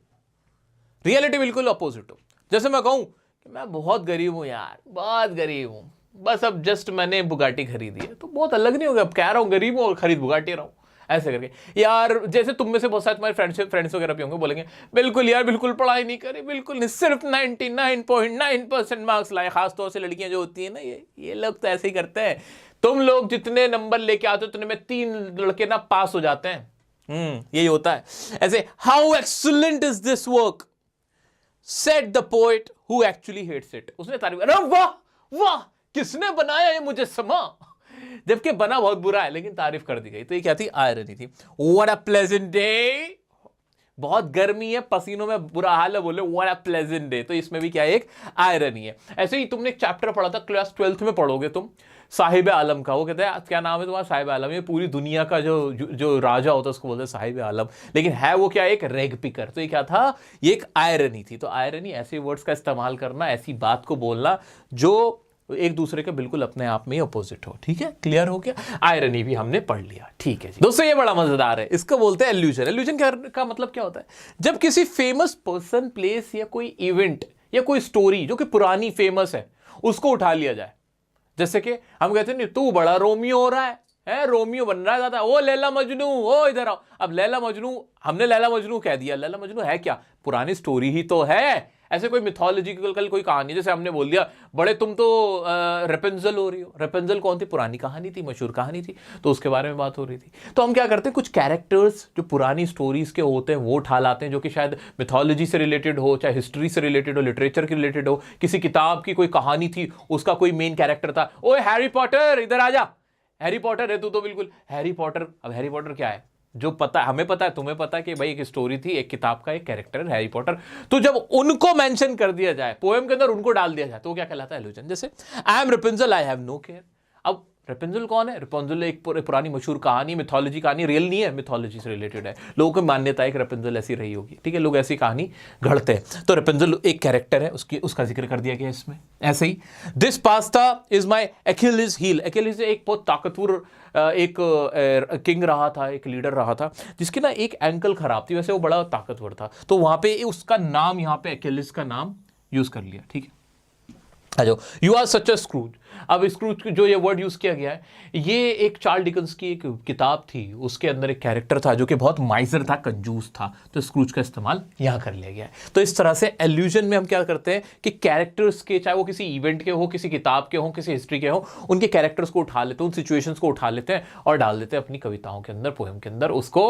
A: रियलिटी बिल्कुल अपोजिट हो। जैसे मैं कहूं कि मैं बहुत गरीब हूं यार, बहुत गरीब हूं, बस अब जस्ट मैंने बुगाटी खरीदी है, तो बहुत अलग नहीं हो गया, अब कह रहा हूं गरीब हूं और खरीद बुगाटी रहा हूं, ऐसे करके। यार जैसे तुम में से बहुत सारे तुम्हारे फ्रेंड्स वगैरह भी होंगे, बोलेंगे बिल्कुल यार, बिल्कुल पढ़ाई नहीं करी, बिल्कुल नहीं, सिर्फ 99.9% मार्क्स लाए। खासतौर से लड़कियां जो होती है ना, ये लोग तो ऐसे ही करते हैं। तुम लोग जितने नंबर लेके आते हो उतने में 3 लड़के ना पास हो जाते हैं। यही होता है। ऐसे, how excellent is this work said the poet who actually hates it, उसने तारीफ, अरे वाह वाह, किसने बनाया ये मुझे समा, जबकि बना बहुत बुरा है, लेकिन तारीफ कर दी गई। तो ये क्या थी? आयरनी थी। व्हाट अ प्लेजेंट डे, बहुत गर्मी है, पसीनों में बुरा हाल है, बोले व्हाट अ प्लेजेंट डे, तो इसमें भी क्या एक आयरनी है। ऐसे ही तुमने एक चैप्टर पढ़ा था, क्लास 12th में पढ़ोगे तुम, साहिब आलम का। वो कहते हैं क्या नाम है तुम्हारा? साहिब आलम। ये पूरी दुनिया का जो राजा होता है उसको बोलते हैं साहिब आलम, लेकिन है वो क्या? एक रेग पिकर। तो ये क्या था? ये एक आयरनी थी। तो आयरनी ऐसे वर्ड्स का इस्तेमाल करना, ऐसी बात को बोलना जो एक दूसरे के बिल्कुल अपने आप में ही अपोजिट हो। ठीक है, क्लियर हो गया? आयरनी भी हमने पढ़ लिया। ठीक है जी दोस्तों, ये बड़ा मजेदार है, इसको बोलते हैं एल्यूजन। एल्यूजन का मतलब क्या होता है? जब किसी फेमस पर्सन, प्लेस या कोई इवेंट या कोई स्टोरी जो कि पुरानी फेमस है उसको उठा लिया जाए। जैसे कि हम कहते हैं नहीं, तू बड़ा रोमियो हो रहा है, रोमियो बन रहा है ज्यादा, ओ लैला मजनू, ओ इधर आओ। अब लैला मजनू, हमने लैला मजनू कह दिया, लैला मजनू है क्या? पुरानी स्टोरी ही तो है। ऐसे कोई मिथोलॉजिकल कोई कहानी, जैसे हमने बोल दिया बड़े तुम तो रेपेंजल हो रही हो। रेपेंजल कौन थी? पुरानी कहानी थी, मशहूर कहानी थी, तो उसके बारे में बात हो रही थी। तो हम क्या करते हैं, कुछ कैरेक्टर्स जो पुरानी स्टोरीज के होते हैं वो उठा लाते हैं, जो कि शायद मिथोलॉजी से रिलेटेड हो, चाहे हिस्ट्री से रिलेटेड हो, लिटरेचर के रिलेटेड हो, किसी किताब की कोई कहानी थी, उसका कोई मेन कैरेक्टर था। ओए हैरी पॉटर इधर आ जा, हैरी पॉटर है तू तो बिल्कुल हैरी पॉटर। अब हैरी पॉटर क्या है? जो पता है, हमें पता है, तुम्हें पता है कि भाई एक स्टोरी थी, एक किताब का एक कैरेक्टर है हैरी पॉटर। तो जब उनको मेंशन कर दिया जाए, पोएम के अंदर उनको डाल दिया जाए, तो वो क्या कहलाता है? एल्यूजन। जैसे I am Rapunzel, I have no care. अब रेपेंजल कौन है? रेपेंजल एक पुरानी मशहूर कहानी, मिथोलॉजी कहानी, रियल नहीं है, मिथोलॉजी से रिलेटेड है। लोगों की मान्यता है कि रेपेंजल ऐसी रही होगी। ठीक है, लोग ऐसी कहानी गढ़ते हैं। तो रेपेंजल एक कैरेक्टर है, उसका जिक्र कर दिया गया इसमें। ऐसे ही, this pasta is my Achilles heel. Achilles एक बहुत ताकतवर एक किंग रहा था, एक लीडर रहा था, जिसकी ना एक एंकल खराब थी, वैसे वो बड़ा ताकतवर था, तो वहां पे उसका नाम, यहाँ पे अकिलीज का नाम यूज कर लिया। ठीक है, you are such a Scrooge. अब स्क्रूज जो ये वर्ड यूज किया गया है, ये एक चार्ल्स डिकेंस की एक किताब थी, उसके अंदर एक कैरेक्टर था जो कि बहुत माइजर था, कंजूस था, तो स्क्रूज का इस्तेमाल यहां कर लिया गया है। तो इस तरह से एल्यूजन में हम क्या करते हैं कि कैरेक्टर्स के, चाहे वो किसी इवेंट के हो, किसी किताब के हो, किसी हिस्ट्री के हो, उनके कैरेक्टर्स को उठा लेते हैं, उन सिचुएशंस को उठा लेते हैं और डाल देते हैं अपनी कविताओं के अंदर, पोएम के अंदर, उसको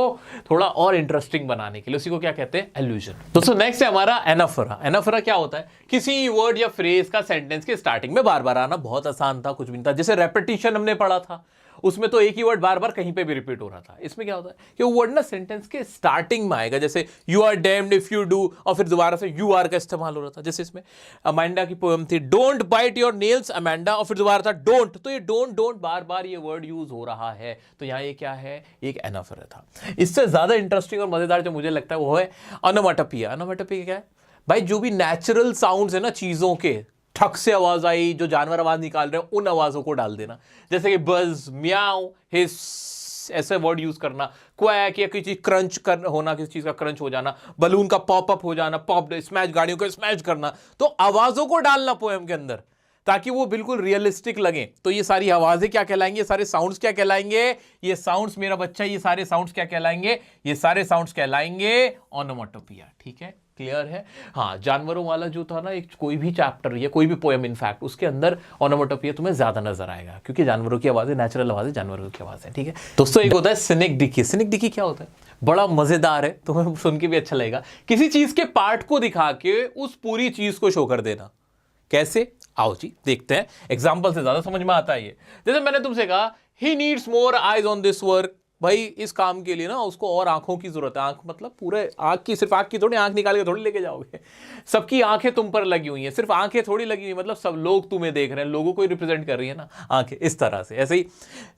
A: थोड़ा और इंटरेस्टिंग बनाने के लिए। उसी को क्या कहते हैं? एल्यूजन। दोस्तों नेक्स्ट है हमारा एनाफोरा। एनाफोरा क्या होता है? किसी वर्ड या फ्रेज का सेंटेंस के स्टार्टिंग में बार बार आना। बहुत आसान था, कुछ भी नहीं था। जैसे रेपिटेशन हमने पढ़ा था, उसमें तो एक ही वर्ड बार बार कहीं पे भी रिपीट हो रहा था। इसमें क्या होता है कि वो वर्ड ना सेंटेंस के स्टार्टिंग में आएगा, जैसे you are damned if you do, और फिर दोबारा से यू आर का इस्तेमाल हो रहा था। जैसे इसमें अमांडा की पोएम थी, don't bite your nails Amanda, और फिर दोबारा था डोंट। तो ये डोंट डोंट बार बार ये वर्ड यूज हो रहा है, तो यहाँ ये क्या है? एक एनाफोरा था। इससे ज्यादा इंटरेस्टिंग और मजेदार जो मुझे लगता है वो है ओनोमाटोपिया। ओनोमाटोपिया क्या है भाई? जो भी नेचुरल साउंड्स है ना चीजों के, ठक से आवाज आई, जो जानवर आवाज निकाल रहे हैं, उन आवाजों को डाल देना। जैसे कि बज, म्याऊ, हिस, ऐसे वर्ड यूज करना। क्वैक, या किसी क्रंच कर होना, किसी चीज का क्रंच हो जाना, बलून का पॉप अप हो जाना, पॉप स्मैश, गाड़ियों का स्मैश करना। तो आवाजों को डालना पोएम के अंदर ताकि वो बिल्कुल रियलिस्टिक लगे। तो ये सारी आवाजें क्या कहलाएंगे? ये सारे साउंड्स क्या कहलाएंगे? ये साउंड्स मेरा बच्चा, ये सारे साउंड्स क्या कहलाएंगे? ये सारे साउंड्स कहलाएंगे ओनोमाटोपिया। ठीक है, क्लियर है? हाँ, जानवरों वाला जो था ना, एक कोई भी चैप्टर या कोई भी पोएम इनफैक्ट, उसके अंदर ओनोमाटोपिया तुम्हें ज्यादा नजर आएगा, क्योंकि जानवरों की आवाजें, नेचुरल आवाजें जानवरों की आवाजें। ठीक है दोस्तों, एक होता है सिनेक्डिकी। सिनेक्डिकी क्या होता है? बड़ा मजेदार है, तुम्हें सुन के भी अच्छा लगेगा। किसी चीज के पार्ट को दिखा के उस पूरी चीज को शो कर देना। कैसे? आओ जी देखते हैं, एग्जाम्पल से ज्यादा समझ में आता है ये। जैसे मैंने तुमसे कहा, he needs more eyes on this work. भाई इस काम के लिए ना उसको और आंखों की जरूरत है। आंख मतलब पूरे आंख की, सिर्फ आंख की थोड़ी, आंख निकाल के थोड़ी लेके जाओगे। सबकी आंखें तुम पर लगी हुई हैं, सिर्फ आंखें थोड़ी लगी हुई, मतलब सब लोग तुम्हें देख रहे हैं, लोगों को ही रिप्रेजेंट कर रही है ना आंखें। इस तरह से ऐसे ही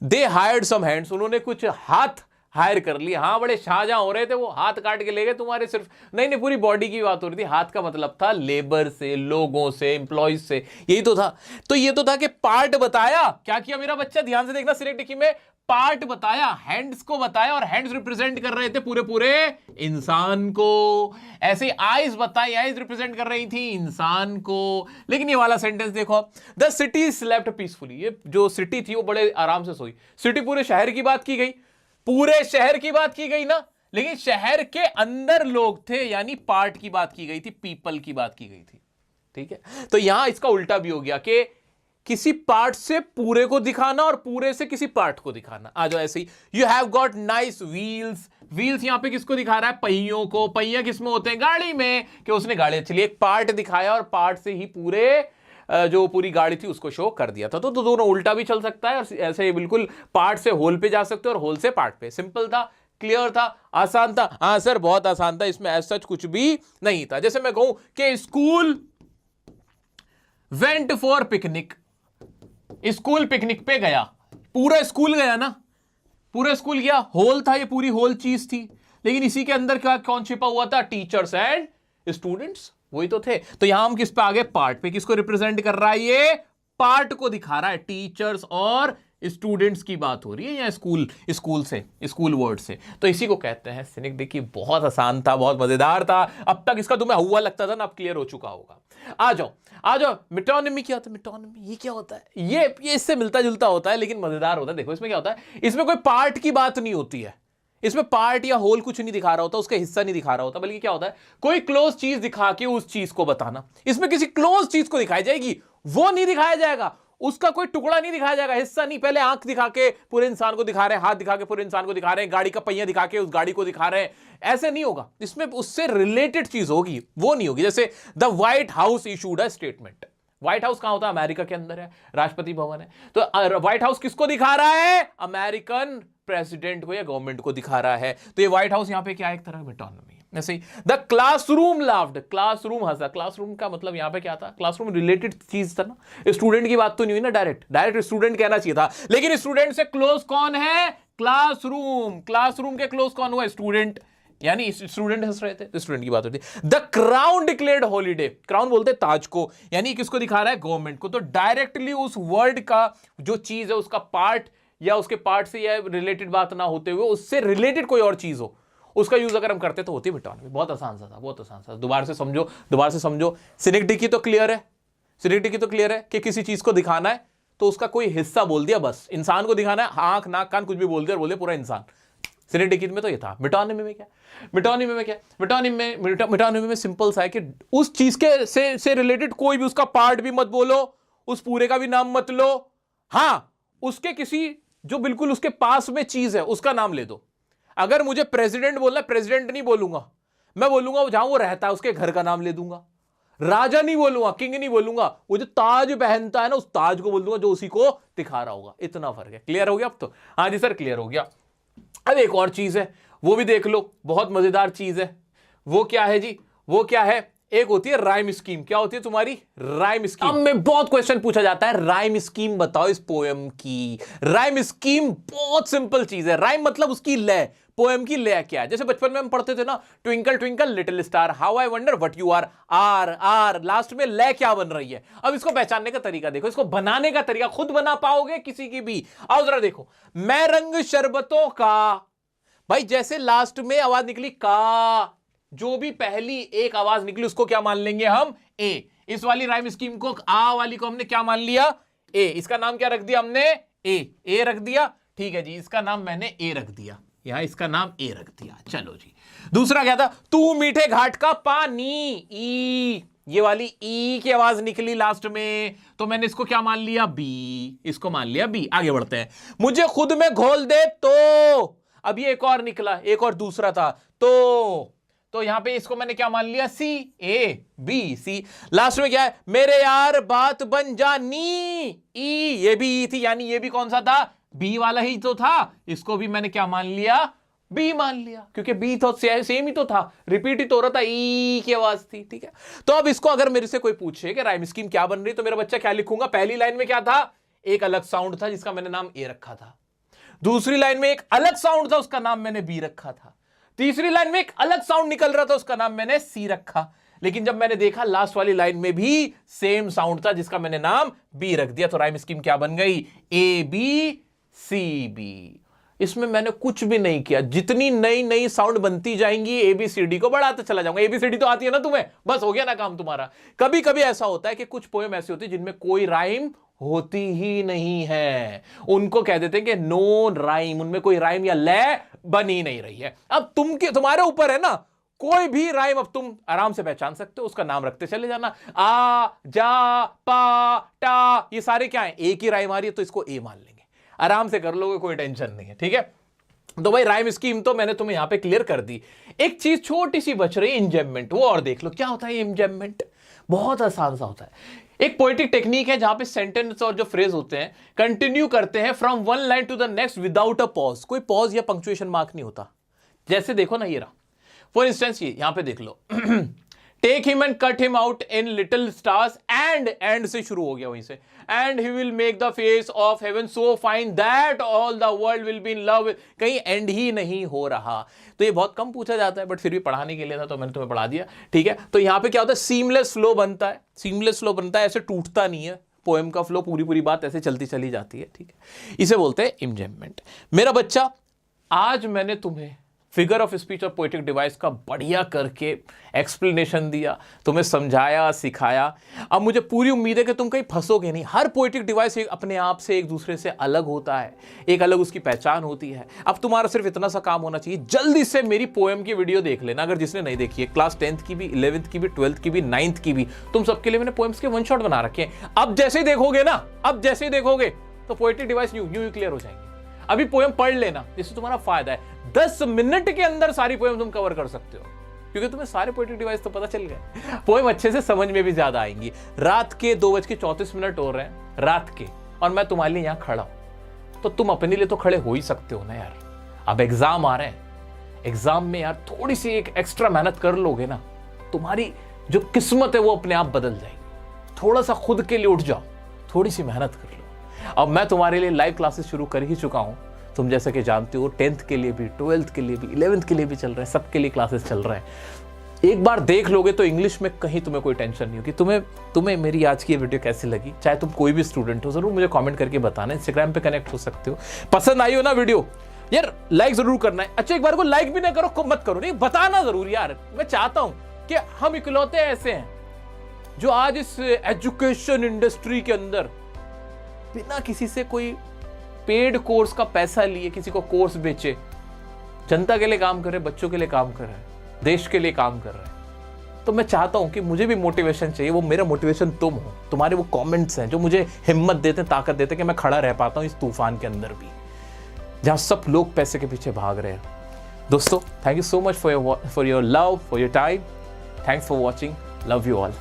A: दे हायर्ड सम हैंड्स, उन्होंने कुछ हाथ हायर कर लिए। हाँ, बड़े शाहजहां हो रहे थे, वो हाथ काट के ले गए तुम्हारे, सिर्फ नहीं नहीं, पूरी बॉडी की बात हो रही थी। हाथ का मतलब था लेबर से, लोगों से, एम्प्लॉइज से, यही तो था। तो ये तो था कि पार्ट बताया। क्या किया मेरा बच्चा? ध्यान से देखना, सिनेक्डिकी में पार्ट बताया, हैंड्स को बताया, और हैंड्स रिप्रेजेंट कर रहे थे पूरे पूरे इंसान को। ऐसे आईज बताई, आईज रिप्रेजेंट कर रही थी इंसान को। लेकिन ये वाला सेंटेंस देखो, द सिटी स्लेप्ट पीसफुली। ये जो सिटी थी वो बड़े आराम से सोई। सिटी पूरे शहर की बात की गई, पूरे शहर की बात की गई ना, लेकिन शहर के अंदर लोग थे, यानी पार्ट की बात की गई थी, पीपल की बात की गई थी। ठीक है, तो यहां इसका उल्टा भी हो गया कि किसी पार्ट से पूरे को दिखाना और पूरे से किसी पार्ट को दिखाना। आ जाओ ऐसे ही, you have got nice wheels. Wheels यहां पे किसको दिखा रहा है? पहियों को। पहिया किसमें होते हैं? गाड़ी में, कि उसने गाड़ी, चलिए एक पार्ट दिखाया और पार्ट से ही पूरे जो पूरी गाड़ी थी उसको शो कर दिया था। तो दोनों उल्टा भी चल सकता है, और ऐसे ही बिल्कुल पार्ट से होल पे जा सकते हो और होल से पार्ट पे। सिंपल था, क्लियर था, आसान था। हाँ सर बहुत आसान था, इसमें ऐसा सच कुछ भी नहीं था। जैसे मैं कहूं कि school went for picnic, school picnic पे गया। पूरा स्कूल गया ना, पूरा स्कूल गया, होल था, ये पूरी होल चीज थी। लेकिन इसी के अंदर क्या कौन छिपा हुआ था? टीचर्स एंड स्टूडेंट्स, वही तो थे। तो यहां हम किस पे आ गए? पार्ट पे। किसको रिप्रेजेंट कर रहा है? ये पार्ट को दिखा रहा है, टीचर्स और स्टूडेंट्स की बात हो रही है, या स्कूल से, स्कूल वर्ड से। तो इसी को कहते हैं सिनेक्डिकी। बहुत आसान था, बहुत मजेदार था। अब तक इसका तुम्हें हुआ लगता था ना, अब क्लियर हो चुका होगा। आ जाओ, मेटोनिमी क्या होता है? मेटोनिमी ये क्या होता है? ये इससे मिलता जुलता होता है, लेकिन मजेदार होता है। देखो इसमें क्या होता है, इसमें कोई पार्ट की बात नहीं होती है, इसमें पार्ट या होल कुछ नहीं दिखा रहा होता, उसका हिस्सा नहीं दिखा रहा होता, बल्कि क्या होता है, कोई क्लोज चीज दिखा के उस चीज को बताना। इसमें किसी क्लोज चीज को दिखाई जाएगी, वो नहीं दिखाया जाएगा, उसका कोई टुकड़ा नहीं दिखाया जाएगा, हिस्सा नहीं। पहले आंख दिखा के पूरे इंसान को दिखा रहे हैं, हाथ दिखा के पूरे इंसान को दिखा रहे हैं, गाड़ी का पहिया दिखा के उस गाड़ी को दिखा रहे हैं, ऐसे नहीं होगा। इसमें उससे रिलेटेड चीज होगी, वो नहीं होगी। जैसे the white house issued a statement. White house कहां होता है? अमेरिका के अंदर है, राष्ट्रपति भवन है। तो व्हाइट हाउस किसको दिखा रहा है? अमेरिकन प्रेसिडेंट को या गवर्नमेंट को दिखा रहा है। तो ये व्हाइट हाउस यहां पे क्या है? एक तरह का मेटोनिमी। ऐसे ही द क्लासरूम लाफ्ड, क्लासरूम हंसा। क्लासरूम का मतलब यहां पे क्या था? क्लासरूम रिलेटेड चीज था ना, स्टूडेंट की बात तो नहीं हुई ना, डायरेक्ट स्टूडेंट कहना चाहिए था, लेकिन स्टूडेंट से क्लोज कौन है? क्लासरूम। क्लासरूम के क्लोज कौन हुआ? स्टूडेंट, यानी स्टूडेंट हंस रहे थे तो स्टूडेंट की बात होती है। The crown declared holiday. Crown बोलते हैं ताज को, यानी किसको दिखा रहा है? गवर्नमेंट को। तो डायरेक्टली उस वर्ड का जो चीज है उसका पार्ट या उसके पार्ट से या रिलेटेड बात ना होते हुए उससे रिलेटेड कोई और चीज हो, उसका यूज अगर हम करते तो होती है मेटोनिमी। बहुत आसान सा था, बहुत आसान सा। दोबारा से समझो। सिनेक्डिकी तो क्लियर है, सिनेक्डिकी तो क्लियर है कि किसी चीज को दिखाना है तो उसका कोई हिस्सा बोल दिया, बस इंसान को दिखाना है, आंख नाक कान कुछ भी बोल दिया और बोल दिया पूरा इंसान। सिनेटिकिन में तो ये था। मिटोनिमी में क्या, मिटोनिमी में सिंपल सा है कि उस चीज के से रिलेटेड कोई भी उसका पार्ट भी मत बोलो, उस पूरे का भी नाम मत लो, हाँ उसके किसी जो बिल्कुल उसके पास में चीज है उसका नाम ले दो। अगर मुझे प्रेसिडेंट बोलना, प्रेसिडेंट नहीं बोलूंगा, मैं बोलूंगा जहां वो रहता है उसके घर का नाम ले दूंगा। राजा नहीं बोलूंगा, किंग नहीं बोलूंगा, वो जो ताज पहनता है ना उस ताज को बोल दूंगा जो उसी को दिखा रहा होगा। इतना फर्क है। क्लियर हो गया अब तो? हाँ जी सर क्लियर हो गया। अब एक और चीज है वो भी देख लो, बहुत मजेदार चीज है। वो क्या है जी? वो क्या है? एक होती है राइम स्कीम। क्या होती है तुम्हारी? Rhyme scheme. अब में बहुत क्वेश्चन पूछा जाता है, राइम स्कीम बताओ इस पोएम की। राइम स्कीम बहुत सिंपल चीज है। राइम मतलब उसकी लय, पोएम की लय क्या है। जैसे बचपन में हम पढ़ते थे ना, twinkle twinkle little star how I wonder what you are, are last में लय क्या बन रही है। अब इसको पहचानने का तरीका देखो, इसको बनाने का तरीका खुद बना पाओगे किसी की भी? आओ जरा देखो, मैं रंग शरबतों का, भाई जैसे लास्ट में आवाज निकली का, जो भी पहली एक आवाज निकली उसको क्या मान लेंगे हम? ए। इस वाली राइम स्कीम को, आ वाली को हमने क्या मान लिया? ए। इसका नाम क्या रख दिया हमने? ए रख दिया। ठीक है जी, इसका नाम मैंने ए रख दिया, यहां इसका नाम ए रख दिया। चलो जी, दूसरा क्या था? तू मीठे घाट का पानी, ई। ये वाली ई की आवाज निकली लास्ट में, तो मैंने इसको क्या मान लिया? बी। इसको मान लिया बी। आगे बढ़ते हैं। मुझे खुद में घोल दे तो, अब ये एक और निकला, एक और दूसरा था तो यहां पे इसको मैंने क्या मान लिया? सी। ए बी सी। लास्ट में क्या है? मेरे यार बात बन जानी, ई। ये भी ई थी, यानी ये भी कौन सा था? बी वाला ही तो था। इसको भी मैंने क्या मान लिया? बी मान लिया, क्योंकि बी तो सेम ही तो था, रिपीट ही तो हो रहा था, ई की आवाज थी। ठीक है, तो अब इसको अगर मेरे से कोई पूछे कि राइम स्कीम क्या बन रही, तो मेरा बच्चा क्या लिखूंगा? पहली लाइन में क्या था? एक अलग साउंड था जिसका मैंने नाम ए रखा था। दूसरी लाइन में एक अलग साउंड था, उसका नाम मैंने बी रखा था। तीसरी लाइन में एक अलग साउंड निकल रहा था, उसका नाम मैंने सी रखा। लेकिन जब मैंने देखा लास्ट वाली लाइन में भी सेम साउंड था जिसका मैंने नाम बी रख दिया, तो राइम स्कीम क्या बन गई? A B C B. इसमें मैंने कुछ भी नहीं किया, जितनी नई नई साउंड बनती जाएंगी एबीसीडी को बढ़ाते चला जाऊंगा। एबीसीडी तो आती है ना तुम्हें, बस हो गया ना काम तुम्हारा। कभी कभी ऐसा होता है कि कुछ पोएम ऐसी होती है जिनमें कोई राइम होती ही नहीं है, उनको कह देते हैं कि नो राइम, उनमें कोई राइम या लय बन ही नहीं रही है। अब तुम्हारे ऊपर है ना, कोई भी राइम अब तुम आराम से पहचान सकते हो, उसका नाम रखते चले जाना। आ जा पा टा, ये सारे क्या है? एक ही राइम आ रही है तो इसको ए मान लेंगे, आराम से कर लोगे, कोई टेंशन नहीं है। ठीक है, तो भाई राइम स्कीम तो मैंने तुम्हें यहां पे क्लियर कर दी। एक चीज छोटी सी बच रही है, इंजेममेंट। वो और देख लो क्या होता है इंजेममेंट। बहुत आसान सा होता है, एक पोएटिक टेक्निक है जहां पे सेंटेंस और जो फ्रेज होते हैं कंटिन्यू करते हैं from one line to the next without a pause. कोई पॉज या पंक्चुएशन मार्क नहीं होता। जैसे देखो ना, ये रहा फॉर इंस्टेंस, ये यहां पे देख लो take him and cut him out in little stars, and से शुरू हो गया वहीं से, and he will make the face of heaven so fine that all the world will be in love. कहीं एंड ही नहीं हो रहा, तो ये बहुत कम पूछा जाता है, बट फिर भी पढ़ाने के लिए था तो मैंने तुम्हें पढ़ा दिया। ठीक है, तो यहां पे क्या होता है? सीमलेस फ्लो बनता है। सीमलेस फ्लो बनता है, ऐसे टूटता नहीं है पोएम का फ्लो, पूरी बात ऐसे चलती चली जाती है। ठीक है, इसे बोलते हैं इंजेममेंट। मेरा बच्चा, आज मैंने तुम्हें फिगर ऑफ स्पीच और पोएटिक डिवाइस का बढ़िया करके एक्सप्लेनेशन दिया, तुम्हें समझाया सिखाया। अब मुझे पूरी उम्मीद है कि तुम कहीं फंसोगे नहीं। हर पोएटिक डिवाइस अपने आप से एक दूसरे से अलग होता है, एक अलग उसकी पहचान होती है। अब तुम्हारा सिर्फ इतना सा काम होना चाहिए, जल्दी से मेरी पोएम की वीडियो देख लेना, अगर जिसने नहीं देखी है। क्लास 10th की भी, 11th की भी, 12th की भी, 9th की भी, तुम सबके लिए मैंने पोएम्स के वन शॉट बना रखे हैं। अब जैसे ही देखोगे ना, अब जैसे ही देखोगे तो पोएटिक डिवाइस यूं क्लियर हो जाएंगे। अभी पोएम पढ़ लेना, इससे तुम्हारा फायदा है। 10 मिनट के अंदर सारी पोएम तुम कवर कर सकते हो, क्योंकि तुम्हें सारे पोएटिक डिवाइस तो पता चल गए। पोएम अच्छे से समझ में भी ज्यादा आएंगी। रात के 2:34 हो रहे हैं रात के, और मैं तुम्हारे लिए यहां खड़ा हूं, तो तुम अपने लिए तो खड़े हो ही सकते हो ना यार। अब एग्जाम आ रहे हैं, एग्जाम में यार थोड़ी सी एक एक्स्ट्रा मेहनत कर लोगे ना, तुम्हारी जो किस्मत है वो अपने आप बदल जाएगी। थोड़ा सा खुद के लिए उठ जाओ, थोड़ी सी मेहनत कर लो। अब मैं तुम्हारे लिए लाइव क्लासेस शुरू कर ही चुका हूं, तुम जैसा कि जानते हो 10th के लिए भी, 12th के लिए भी, 11th के लिए भी चल रहे हैं, सबके लिए क्लासेस चल रहे हैं। एक बार देख लोगे तो इंग्लिश में कहीं तुम्हें कोई टेंशन नहीं होगी। तुम्हें मेरी आज की ये वीडियो कैसी लगी, चाहे तुम कोई भी स्टूडेंट हो, जरूर मुझे कमेंट करके बताना। इंस्टाग्राम पे कनेक्ट हो सकते हो। पसंद आई हो ना वीडियो यार, लाइक जरूर करना है। अच्छा, एक बार को लाइक भी ना करो मत करो, नहीं बताना जरूर यार। मैं चाहता हूं कि हम इकलौते ऐसे हैं जो आज इस एजुकेशन इंडस्ट्री के अंदर बिना किसी से कोई पेड कोर्स का पैसा लिए किसी को कोर्स बेचे, जनता के लिए काम कर रहे, बच्चों के लिए काम कर रहे हैं, देश के लिए काम कर रहे हैं। तो मैं चाहता हूं कि मुझे भी मोटिवेशन चाहिए, वो मेरा मोटिवेशन तुम हो, तुम्हारे वो कमेंट्स हैं जो मुझे हिम्मत देते हैं, ताकत देते हैं कि मैं खड़ा रह पाता हूं इस तूफान के अंदर भी, जहां सब लोग पैसे के पीछे भाग रहे हैं। दोस्तों, thank you so much for your love, for your time. Thanks for watching. Love you all.